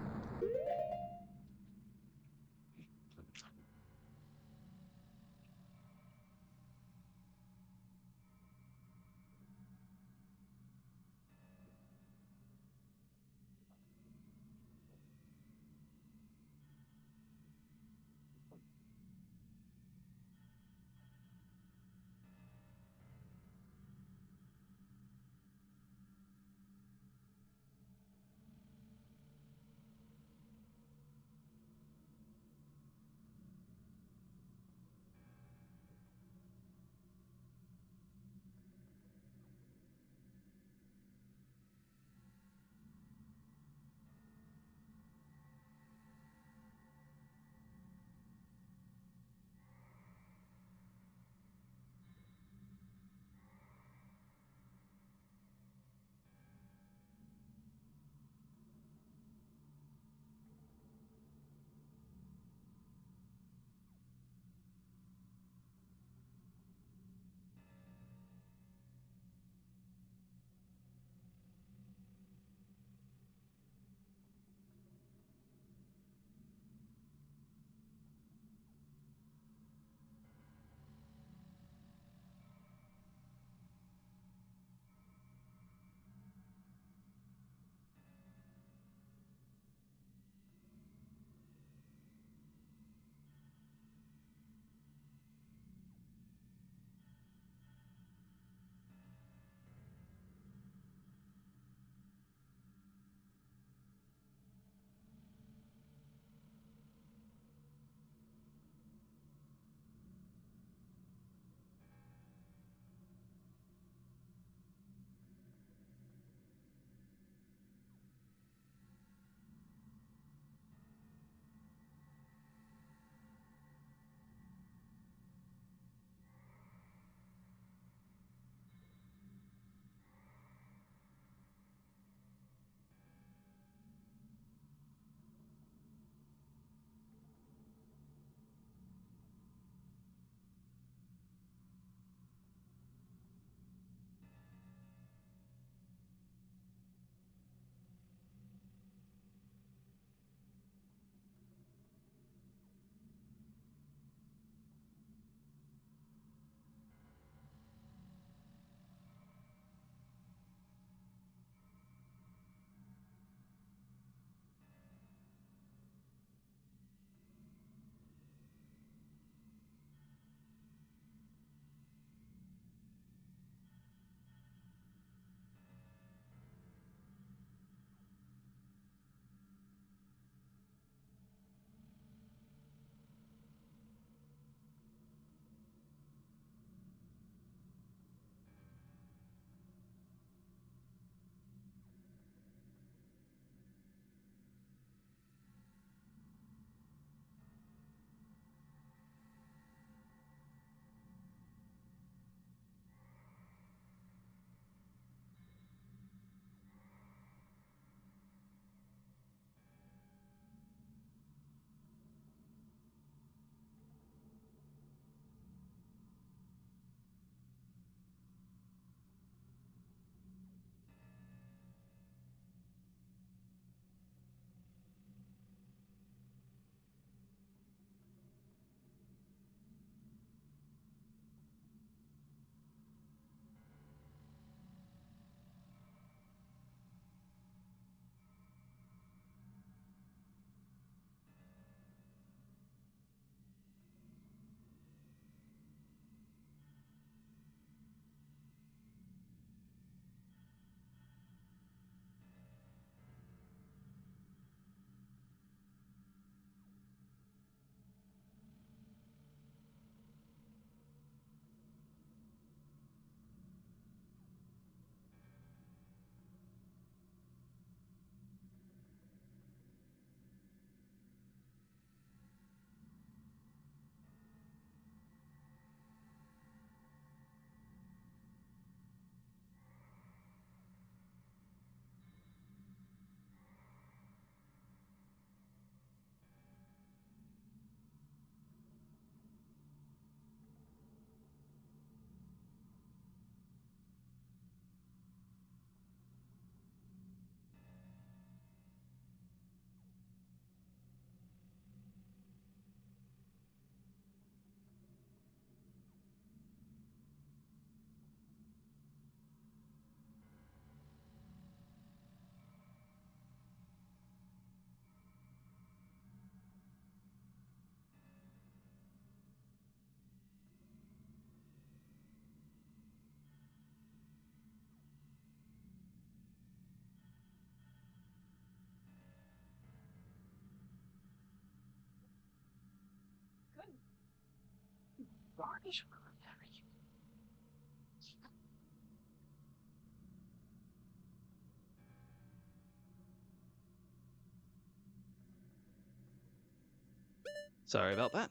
Sorry about that.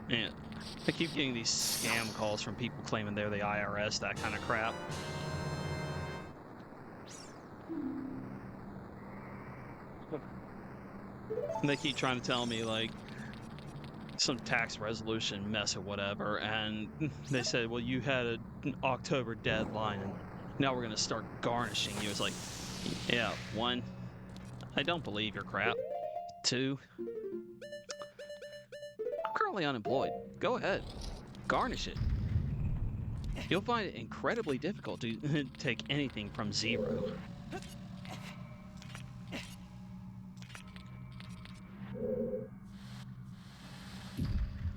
Man, I keep getting these scam calls from people claiming they're the IRS, that kind of crap. And they keep trying to tell me, like, some tax resolution mess or whatever, and they said, well, you had an October deadline, and now we're going to start garnishing you. It's like, yeah, one, I don't believe your crap. Two, I'm currently unemployed. Go ahead, garnish it. You'll find it incredibly difficult to take anything from zero.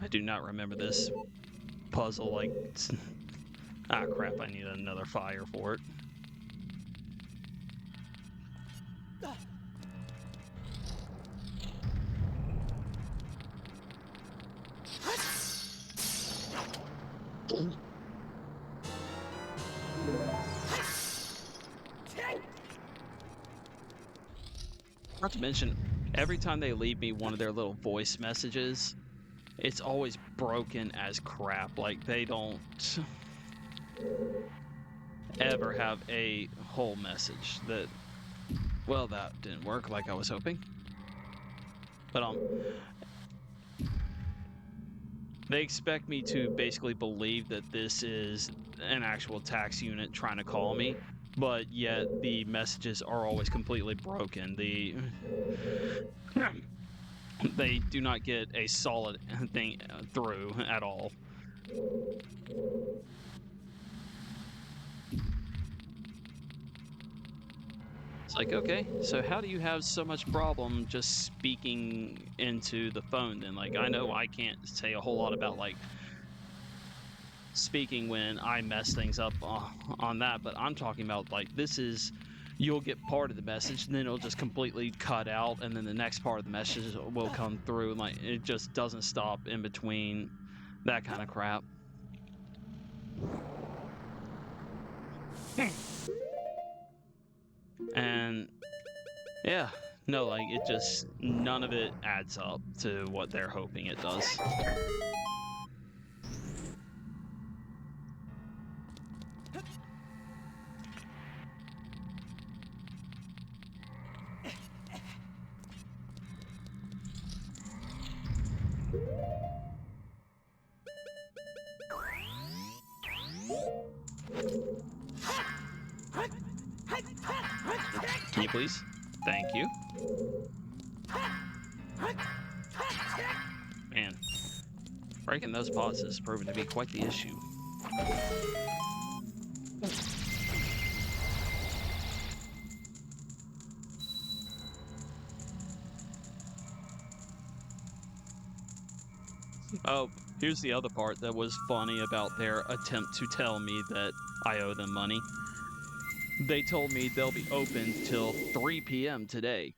I do not remember this puzzle, like... Ah, crap, I need another fire for it. Not to mention, every time they leave me one of their little voice messages, it's always broken as crap. Like, they don't ever have a whole message that, well, that didn't work like I was hoping. But, they expect me to basically believe that this is an actual tax unit trying to call me, but yet the messages are always completely broken. They do not get a solid thing through at all. It's like, okay, so how do you have so much problem just speaking into the phone then? Like, I know I can't say a whole lot about, like, speaking when I mess things up on that, but I'm talking about, like, this is, you'll get part of the message, and then it'll just completely cut out, and then the next part of the message will come through, and, like, it just doesn't stop in between, that kind of crap. And yeah, no, like, it just, none of it adds up to what they're hoping it does. Can you please? Thank you. Man, breaking those pots has proven to be quite the issue. Oh, here's the other part that was funny about their attempt to tell me that I owe them money. They told me they'll be open till 3 p.m. today.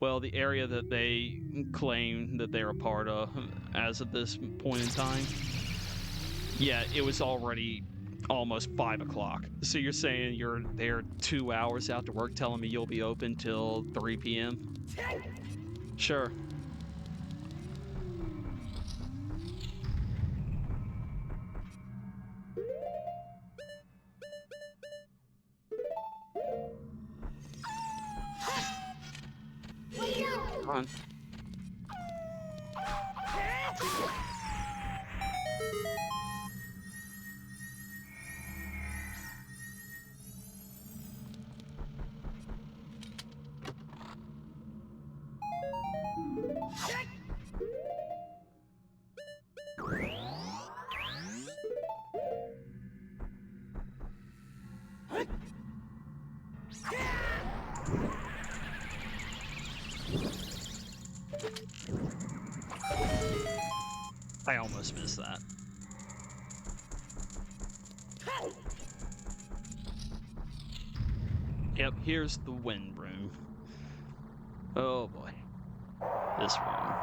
Well, the area that they claim that they're a part of as of this point in time, yeah, it was already almost 5 o'clock. So you're saying you're there 2 hours after work telling me you'll be open till 3 p.m.? Sure. Come on. I almost missed that. Yep, here's the wind room. Oh boy. This room.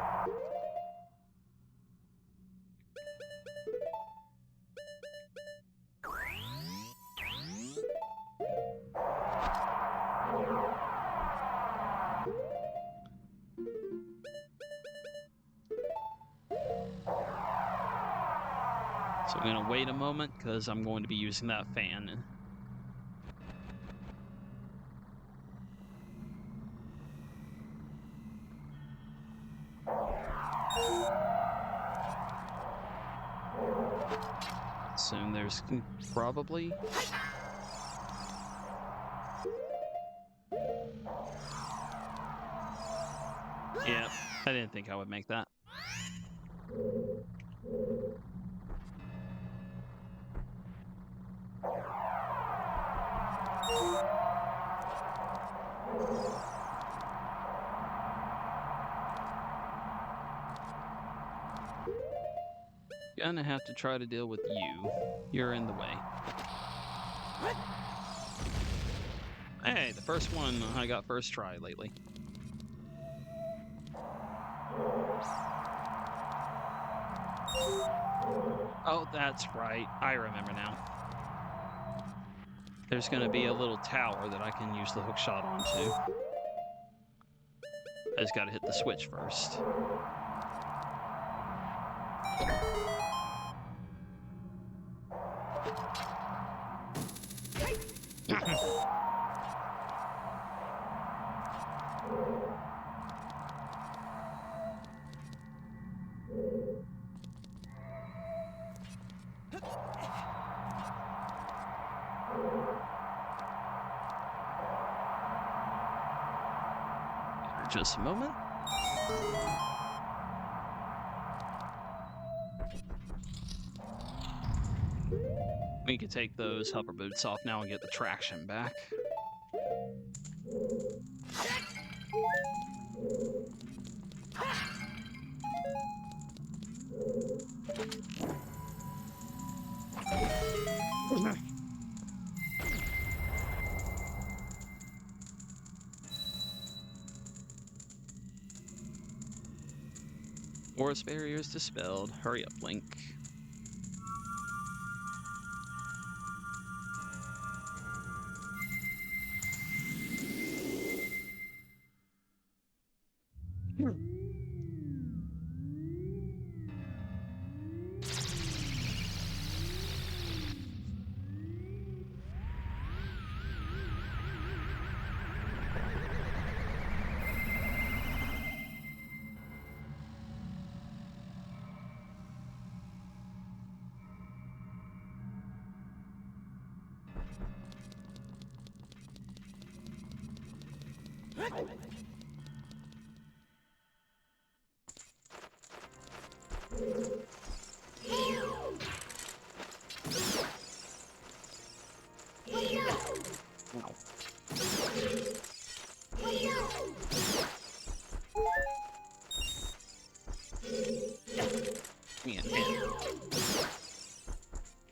So I'm going to wait a moment because I'm going to be using that fan. Assume there's probably... Yeah, I didn't think I would make that. Gonna have to try to deal with you. You're in the way. Hey, the first one I got first try lately. Oh, that's right. I remember now. There's gonna be a little tower that I can use the hook shot onto. I just gotta hit the switch first. Just a moment. We can take those hover boots off now and get the traction back. Forest barriers dispelled. Hurry up, Link.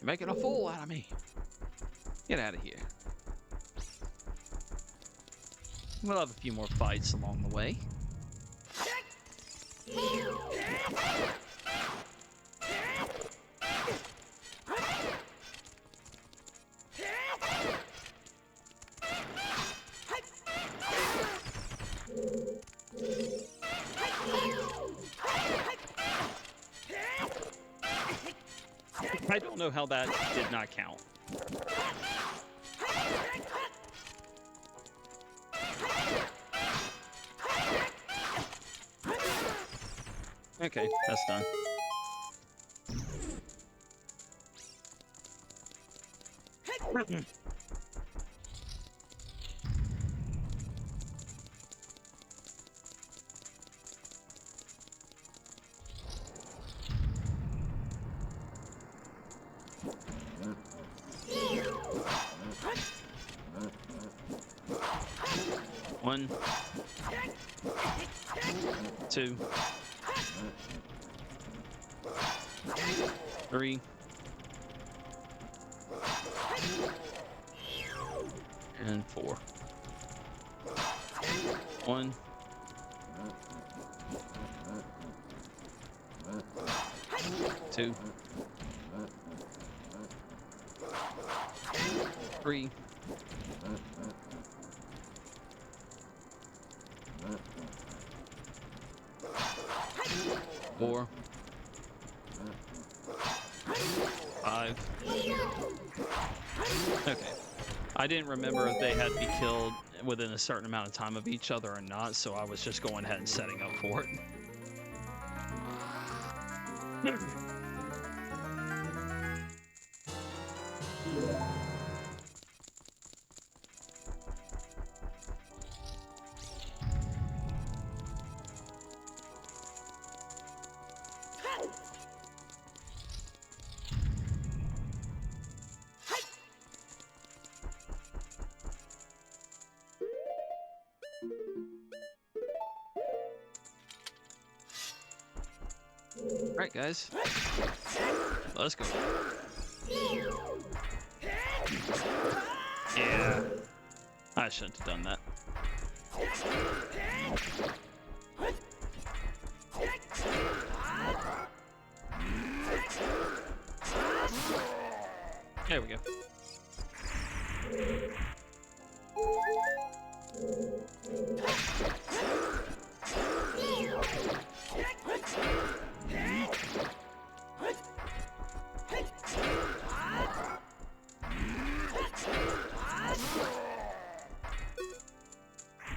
You're making a fool out of me. Get out of here. We'll have a few more fights along the way. I don't know how that did not count. Okay, that's done. One, two, three, and four. One, two, three, four, alive. Okay. I didn't remember if they had to be killed within a certain amount of time of each other or not, so I was just going ahead and setting up for it. Alright, guys. Let's go. Yeah. I shouldn't have done that. There we go.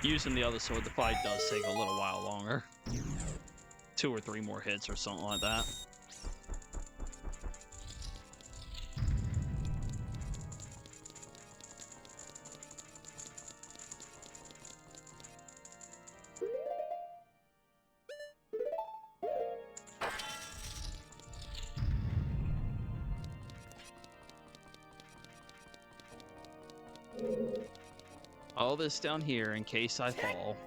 Using the other sword, the fight does take a little while longer. 2 or 3 more hits or something like that. All this down here in case I fall.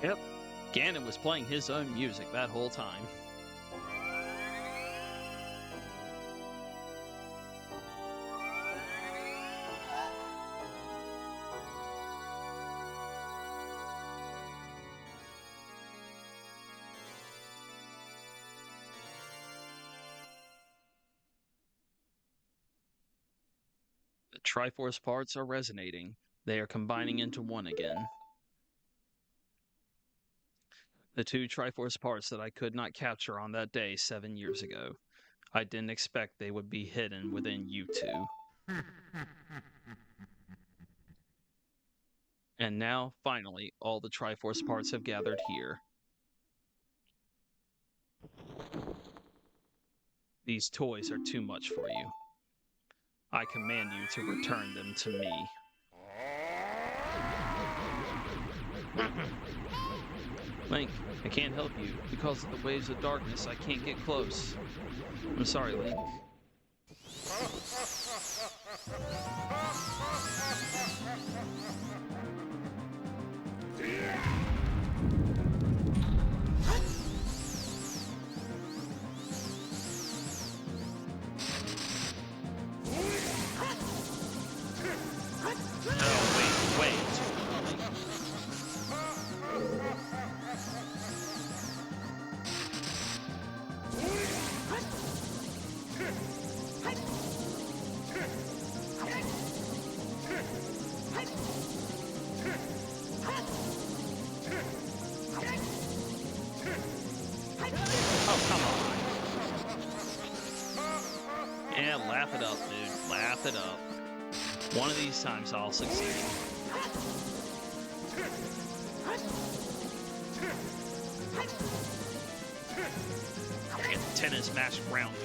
Yep. Ganon was playing his own music that whole time. The Triforce parts are resonating. They are combining into one again. The 2 Triforce parts that I could not capture on that day 7 years ago. I didn't expect they would be hidden within you 2. And now, finally, all the Triforce parts have gathered here. These toys are too much for you. I command you to return them to me. Link, I can't help you. Because of the waves of darkness, I can't get close. I'm sorry, Link. Oh, wait. Oh, come on. Yeah, laugh it up, dude. Laugh it up. One of these times I'll succeed. I get the tennis match round 2.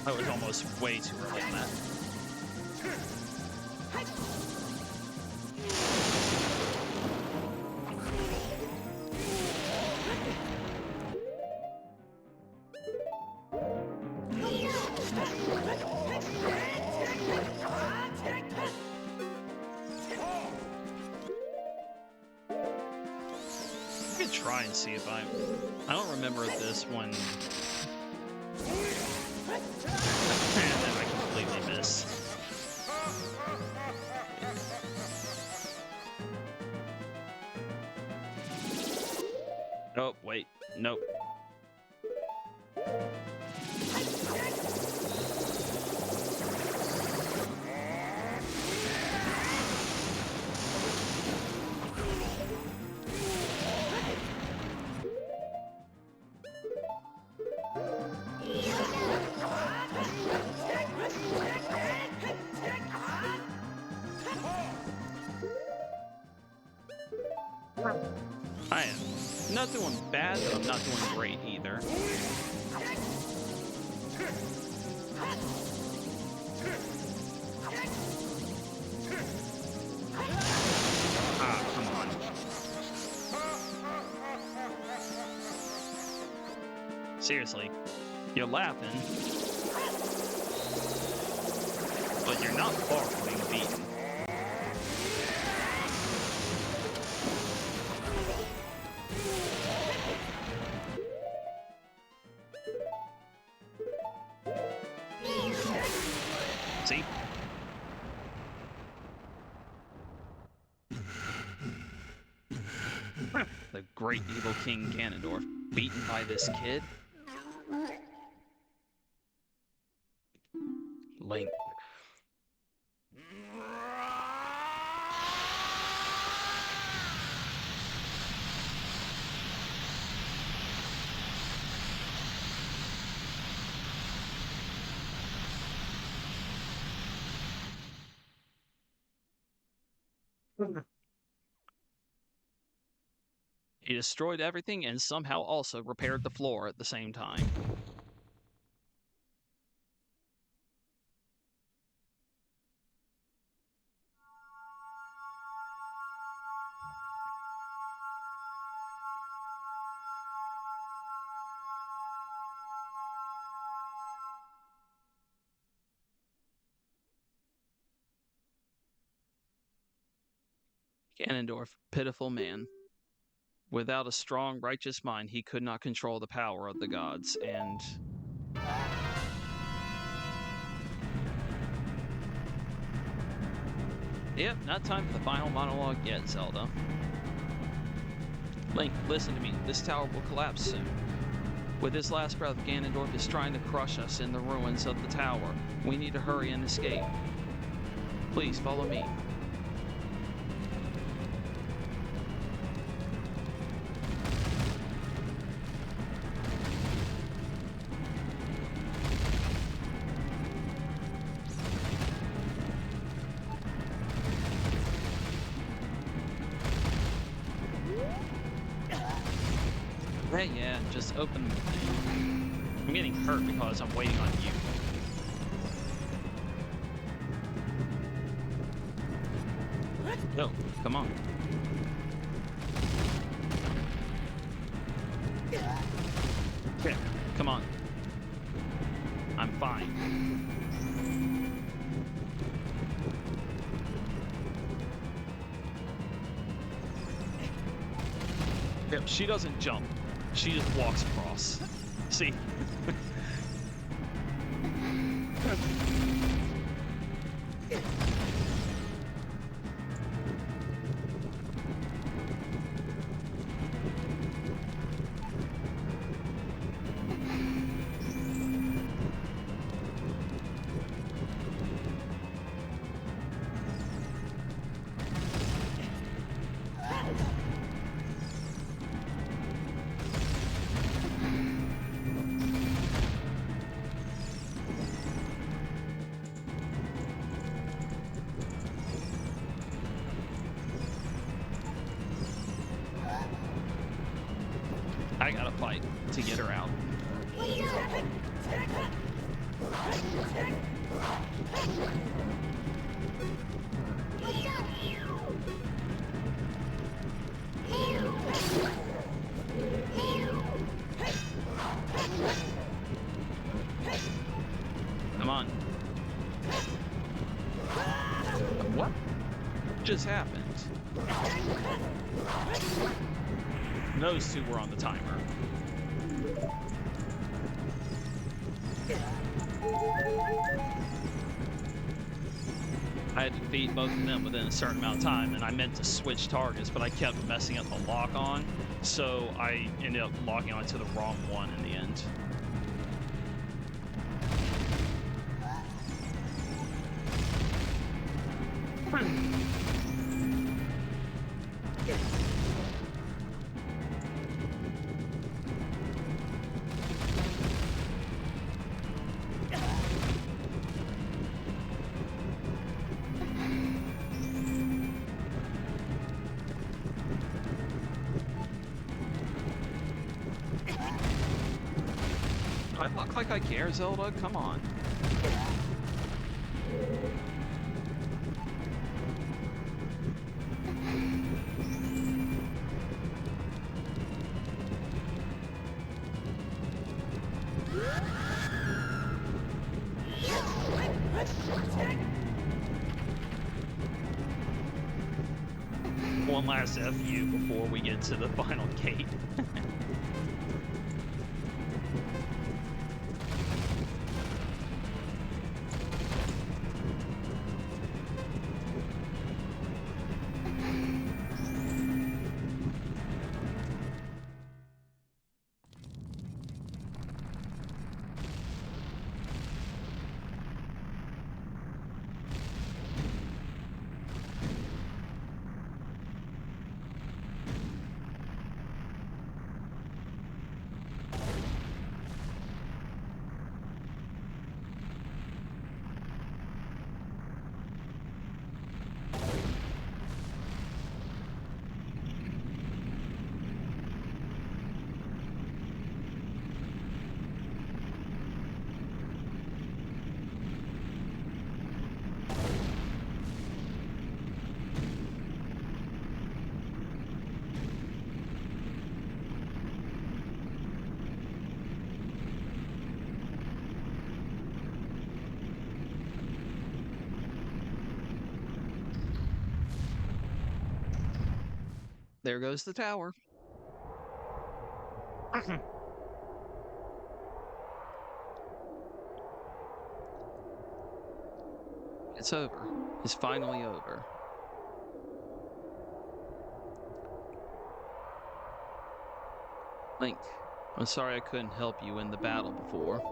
I was almost way too early on that. I could try and see if I don't remember this one. And then I completely miss. Oh, wait. Nope. I am not doing bad, but I'm not doing great either. Ah, come on. Seriously, you're laughing, but you're not far from being beaten. See? The great evil King Ganondorf, beaten by this kid? Link. He destroyed everything and somehow also repaired the floor at the same time. Ganondorf, pitiful man. Without a strong, righteous mind, he could not control the power of the gods, and... Yep, not time for the final monologue yet, Zelda. Link, listen to me. This tower will collapse soon. With his last breath, Ganondorf is trying to crush us in the ruins of the tower. We need to hurry and escape. Please, follow me. Yeah, just open the thing. I'm getting hurt because I'm waiting on you. No, come on. Yeah, come on. I'm fine. Yep, she doesn't jump. She just walks across. See? I gotta fight to get her out. just happened. Those two were on the timer. I had to defeat both of them within a certain amount of time, and I meant to switch targets, but I kept messing up the lock-on, so I ended up locking on to the wrong one in the end. I look like I care, Zelda? Come on. One last FU before we get to the final gate. There goes the tower. It's over. It's finally over. Link, I'm sorry I couldn't help you in the battle before.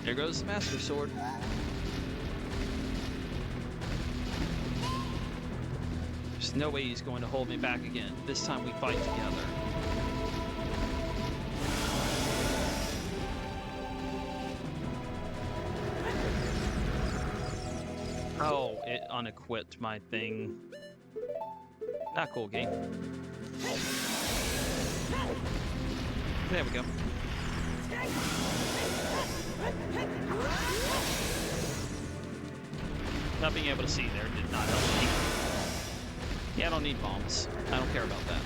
There goes the Master Sword. There's no way he's going to hold me back again. This time we fight together. Oh, it unequipped my thing. Not cool, game. There we go. Not being able to see there did not help me. Yeah, I don't need bombs. I don't care about that.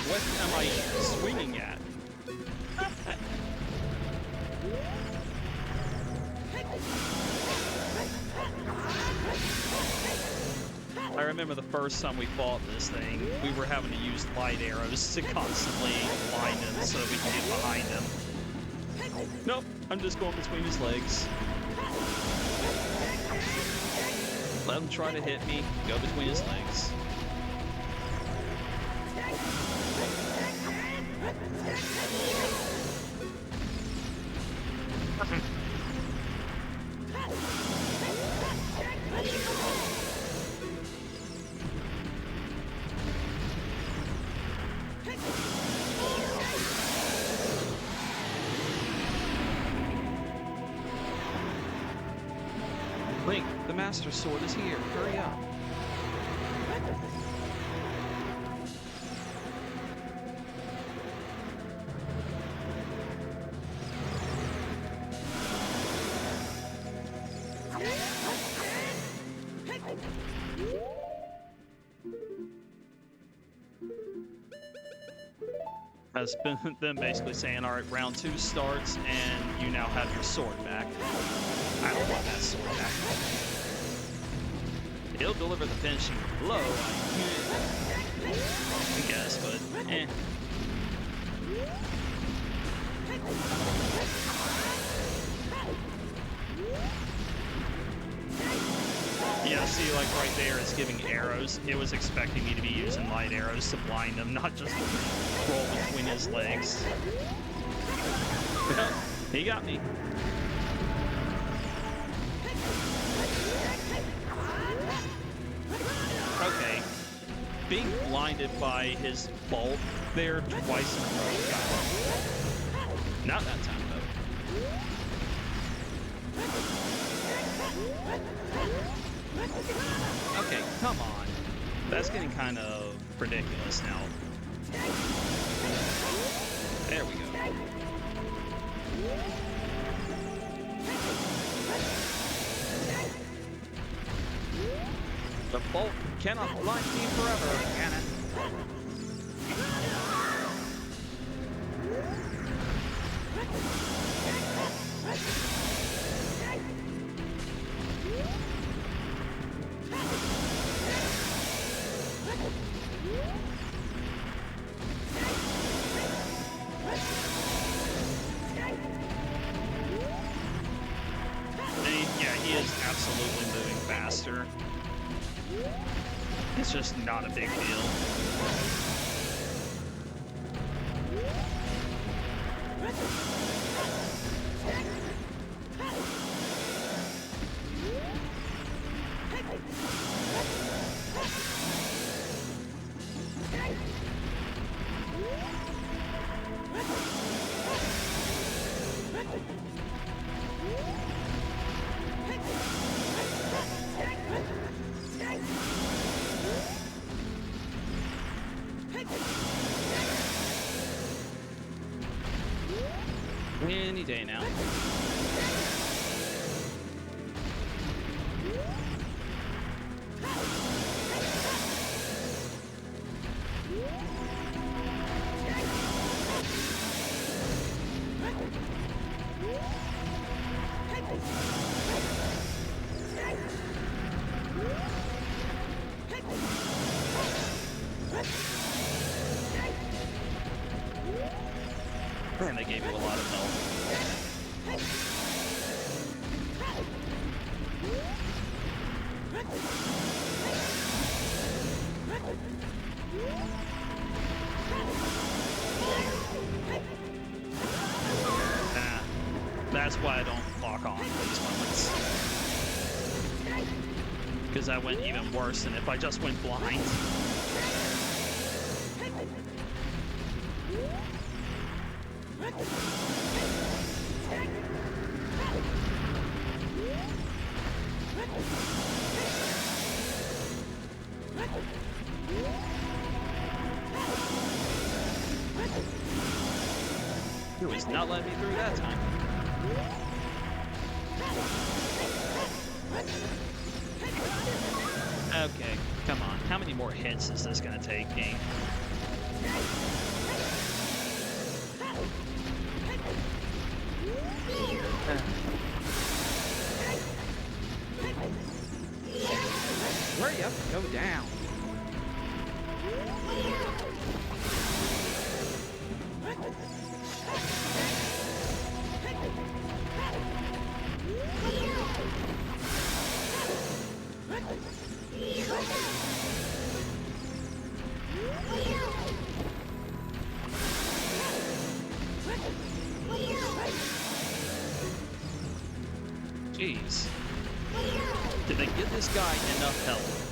What am I swinging at? I remember the first time we fought this thing, we were having to use light arrows to constantly blind him so that we can get behind him. Nope, I'm just going between his legs. Let him try to hit me. Go between his legs. Link, the Master Sword is here. Hurry up. Has been them basically saying, all right, round 2 starts, and you now have your sword back. I don't want that sword back. It'll deliver the finishing blow, I guess, but eh. Yeah, see, like right there is giving arrows. It was expecting me to be using light arrows to blind them, not just roll between his legs. Well, he got me. Okay. Being blinded by his bolt there twice in a row got me. Not that time, though. Okay, come on. That's getting kind of ridiculous now. There we go. The bolt cannot blind me forever, can it? He is absolutely moving faster. It's just not a big deal. Any day now. Man, they gave you a lot of health. That's why I don't lock on these moments. Because that went even worse than if I just went blind. He was not letting me through that time. Okay, come on. How many more hits is this gonna take, game? Hurry up, go down. Jeez. Did they give this guy enough health?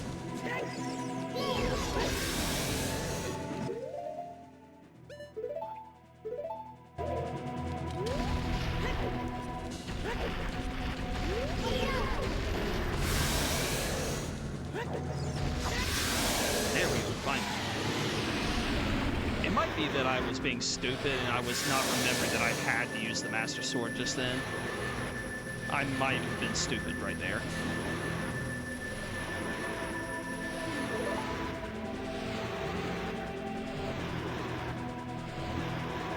There we go, fine. It might be that I was being stupid and I was not remembering that I had to use the Master Sword just then. I might have been stupid right there.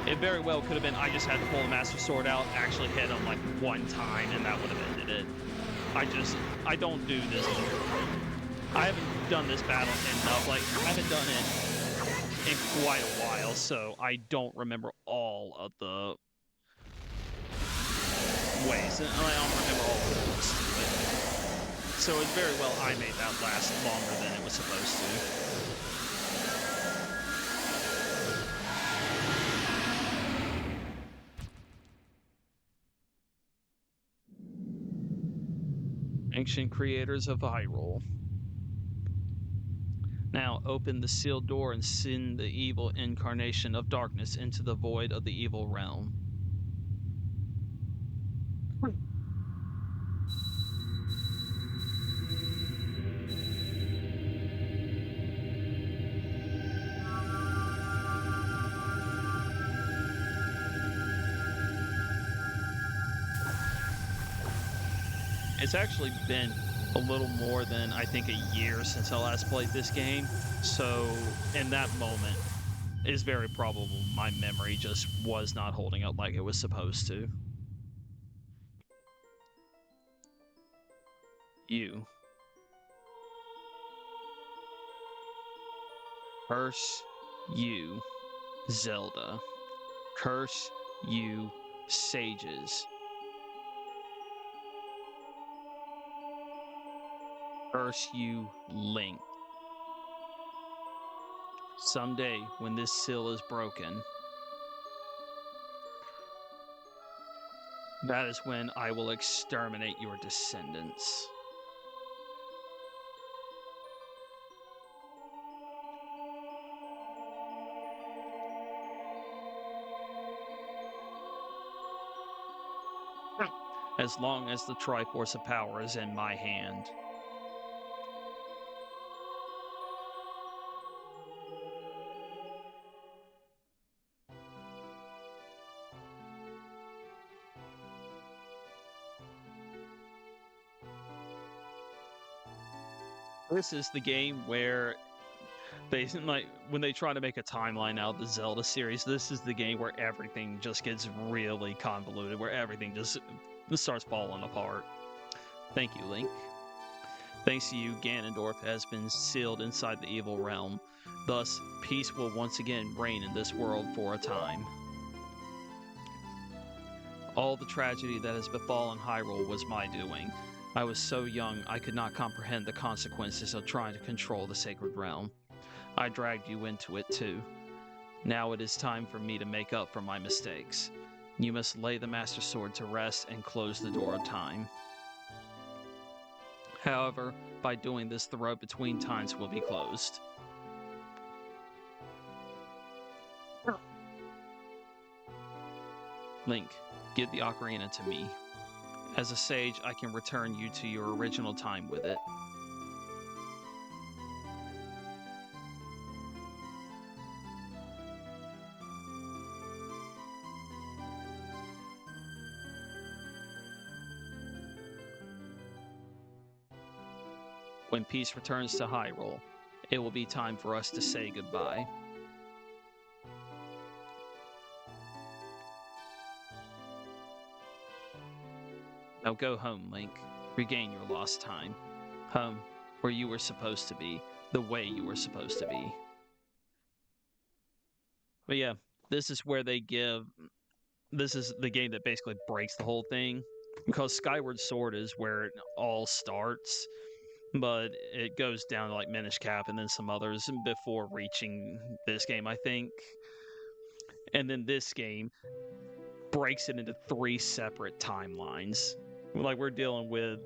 It very well could have been I just had to pull the Master Sword out, actually hit him like one time, and that would have ended it. I don't do this. I haven't done this battle enough. Like, I haven't done it in quite a while, so I don't remember all of the ways. And I don't remember all the rules to it. So it's very well I made that last longer than it was supposed to. Ancient creators of Hyrule. Now open the sealed door and send the evil incarnation of darkness into the void of the evil realm. It's actually been a little more than, I think, a year since I last played this game. So, in that moment, it's very probable my memory just was not holding up like it was supposed to. You. Curse you, Zelda. Curse you, sages. Curse you, Link. Someday, when this seal is broken, that is when I will exterminate your descendants. As long as the Triforce of Power is in my hand. This is the game where they, like, when they try to make a timeline out of the Zelda series, this is the game where everything just gets really convoluted, where everything just starts falling apart. Thank you, Link. Thanks to you, Ganondorf has been sealed inside the evil realm. Thus, peace will once again reign in this world for a time. All the tragedy that has befallen Hyrule was my doing. I was so young I could not comprehend the consequences of trying to control the sacred realm. I dragged you into it too. Now it is time for me to make up for my mistakes. You must lay the Master Sword to rest and close the door of time. However, by doing this, the road between times will be closed. Link, give the Ocarina to me. As a sage, I can return you to your original time with it. When peace returns to Hyrule, it will be time for us to say goodbye. Now go home, Link. Regain your lost time. Home, where you were supposed to be, the way you were supposed to be. But yeah, this is where they give... This is the game that basically breaks the whole thing. Because Skyward Sword is where it all starts, but it goes down to like Minish Cap and then some others before reaching this game, I think. And then this game breaks it into 3 separate timelines, Like we're dealing with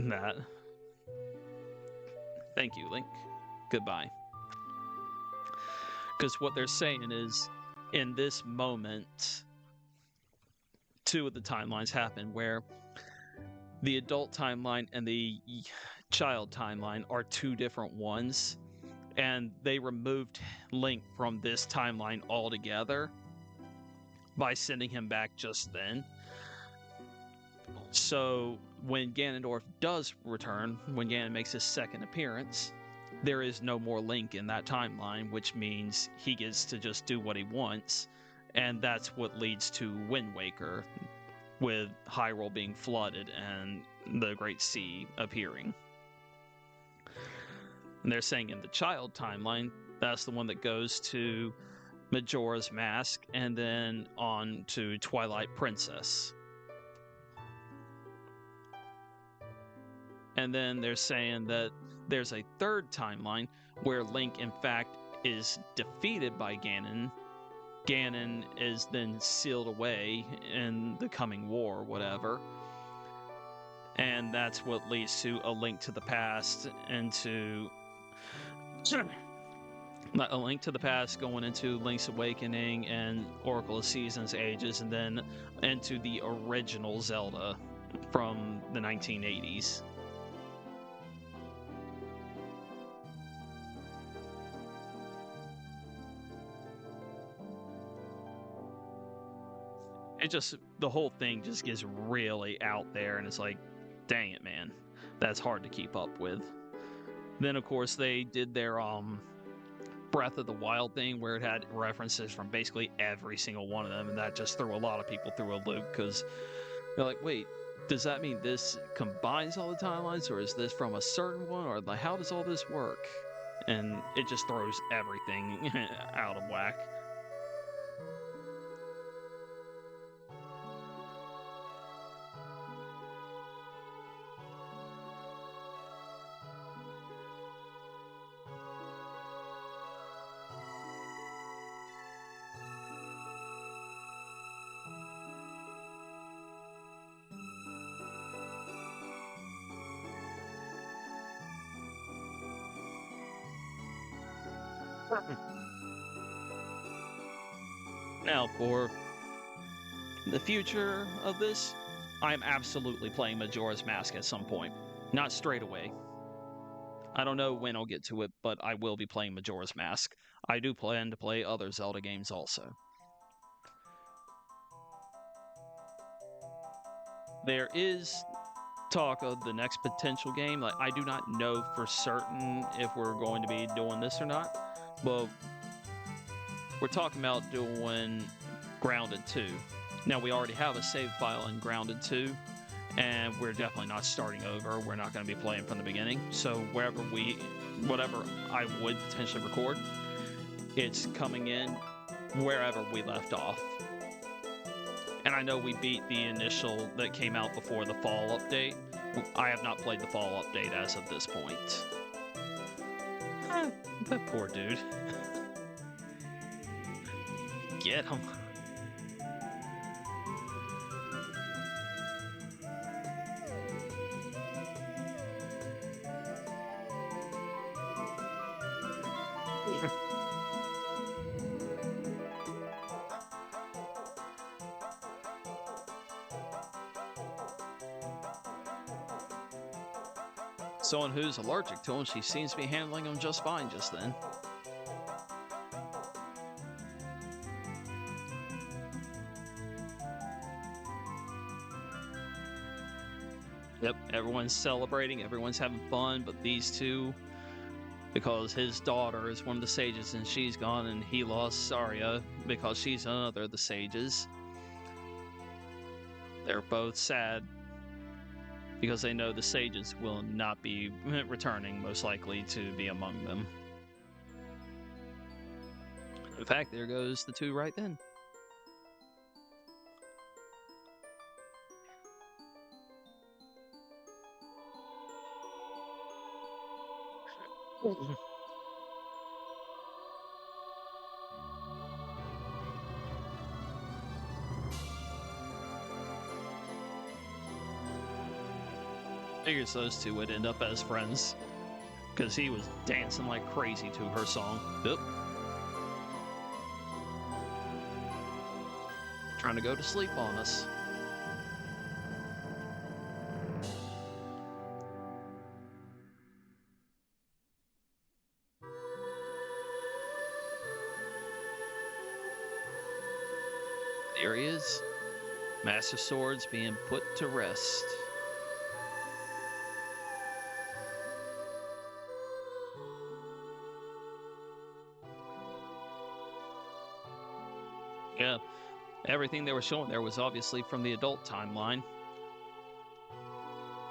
that. Thank you, Link. Goodbye. Because what they're saying is, in this moment, two of the timelines happen where the adult timeline and the child timeline are two different ones, and they removed Link from this timeline altogether by sending him back just then. So when Ganondorf does return, when Ganon makes his second appearance, there is no more Link in that timeline, which means he gets to just do what he wants, and that's what leads to Wind Waker, with Hyrule being flooded and the Great Sea appearing. And they're saying in the child timeline, that's the one that goes to Majora's Mask and then on to Twilight Princess. And then they're saying that there's a third timeline where Link, in fact, is defeated by Ganon. Ganon is then sealed away in the coming war, whatever. And that's what leads to A Link to the Past and to A Link to the Past going into Link's Awakening and Oracle of Seasons Ages, and then into the original Zelda from the 1980s. It just, the whole thing just gets really out there, and it's like, dang it, man, that's hard to keep up with. Then, of course, they did their Breath of the Wild thing where it had references from basically every single one of them, and that just threw a lot of people through a loop because they're like, wait, does that mean this combines all the timelines, or is this from a certain one, or like, how does all this work? And it just throws everything out of whack. Now, for the future of this, I'm absolutely playing Majora's Mask at some point. Not straight away. I don't know when I'll get to it, but I will be playing Majora's Mask. I do plan to play other Zelda games also. There is talk of the next potential game. Like, I do not know for certain if we're going to be doing this or not, but we're talking about doing Grounded 2. Now, we already have a save file in Grounded 2, and we're definitely not starting over. We're not going to be playing from the beginning. So whatever I would potentially record, it's coming in wherever we left off. And I know we beat the initial that came out before the fall update. I have not played the fall update as of this point. That poor dude. Get him. Someone who's allergic to them, she seems to be handling them just fine just then. Yep, everyone's celebrating, everyone's having fun, but these two, because his daughter is one of the sages and she's gone, and he lost Saria because she's another of the sages. They're both sad because they know the sages will not be returning, most likely, to be among them. In fact, there goes the two right then. Figures those two would end up as friends because he was dancing like crazy to her song. Yep. Trying to go to sleep on us. There he is. Master Swords being put to rest. Yeah, everything they were showing there was obviously from the adult timeline.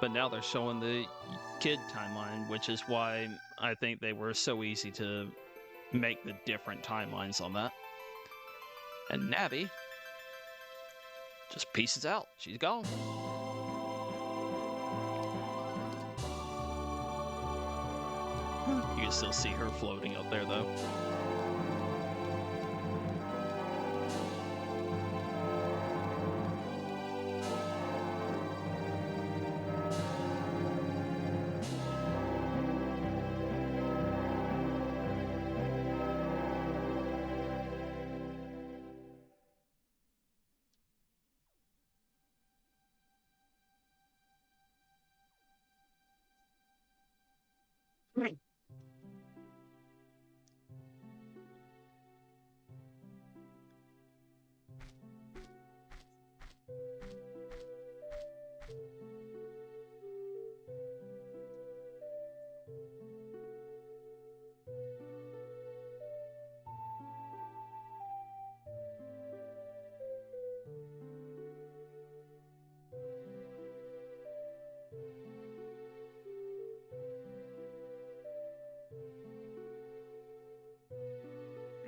But now they're showing the kid timeline, which is why I think they were so easy to make the different timelines on that. And Navi just pieces out. She's gone. You can still see her floating up there, though.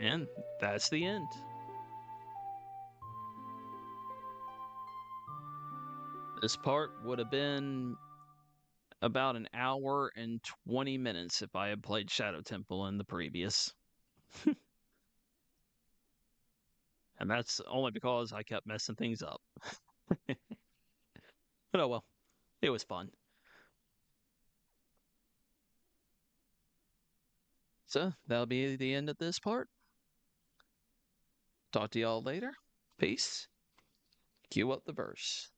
And that's the end. This part would have been about an hour and 20 minutes if I had played Shadow Temple in the previous. And that's only because I kept messing things up. But oh well, it was fun. So that'll be the end of this part. Talk to y'all later. Peace. Cue up the verse.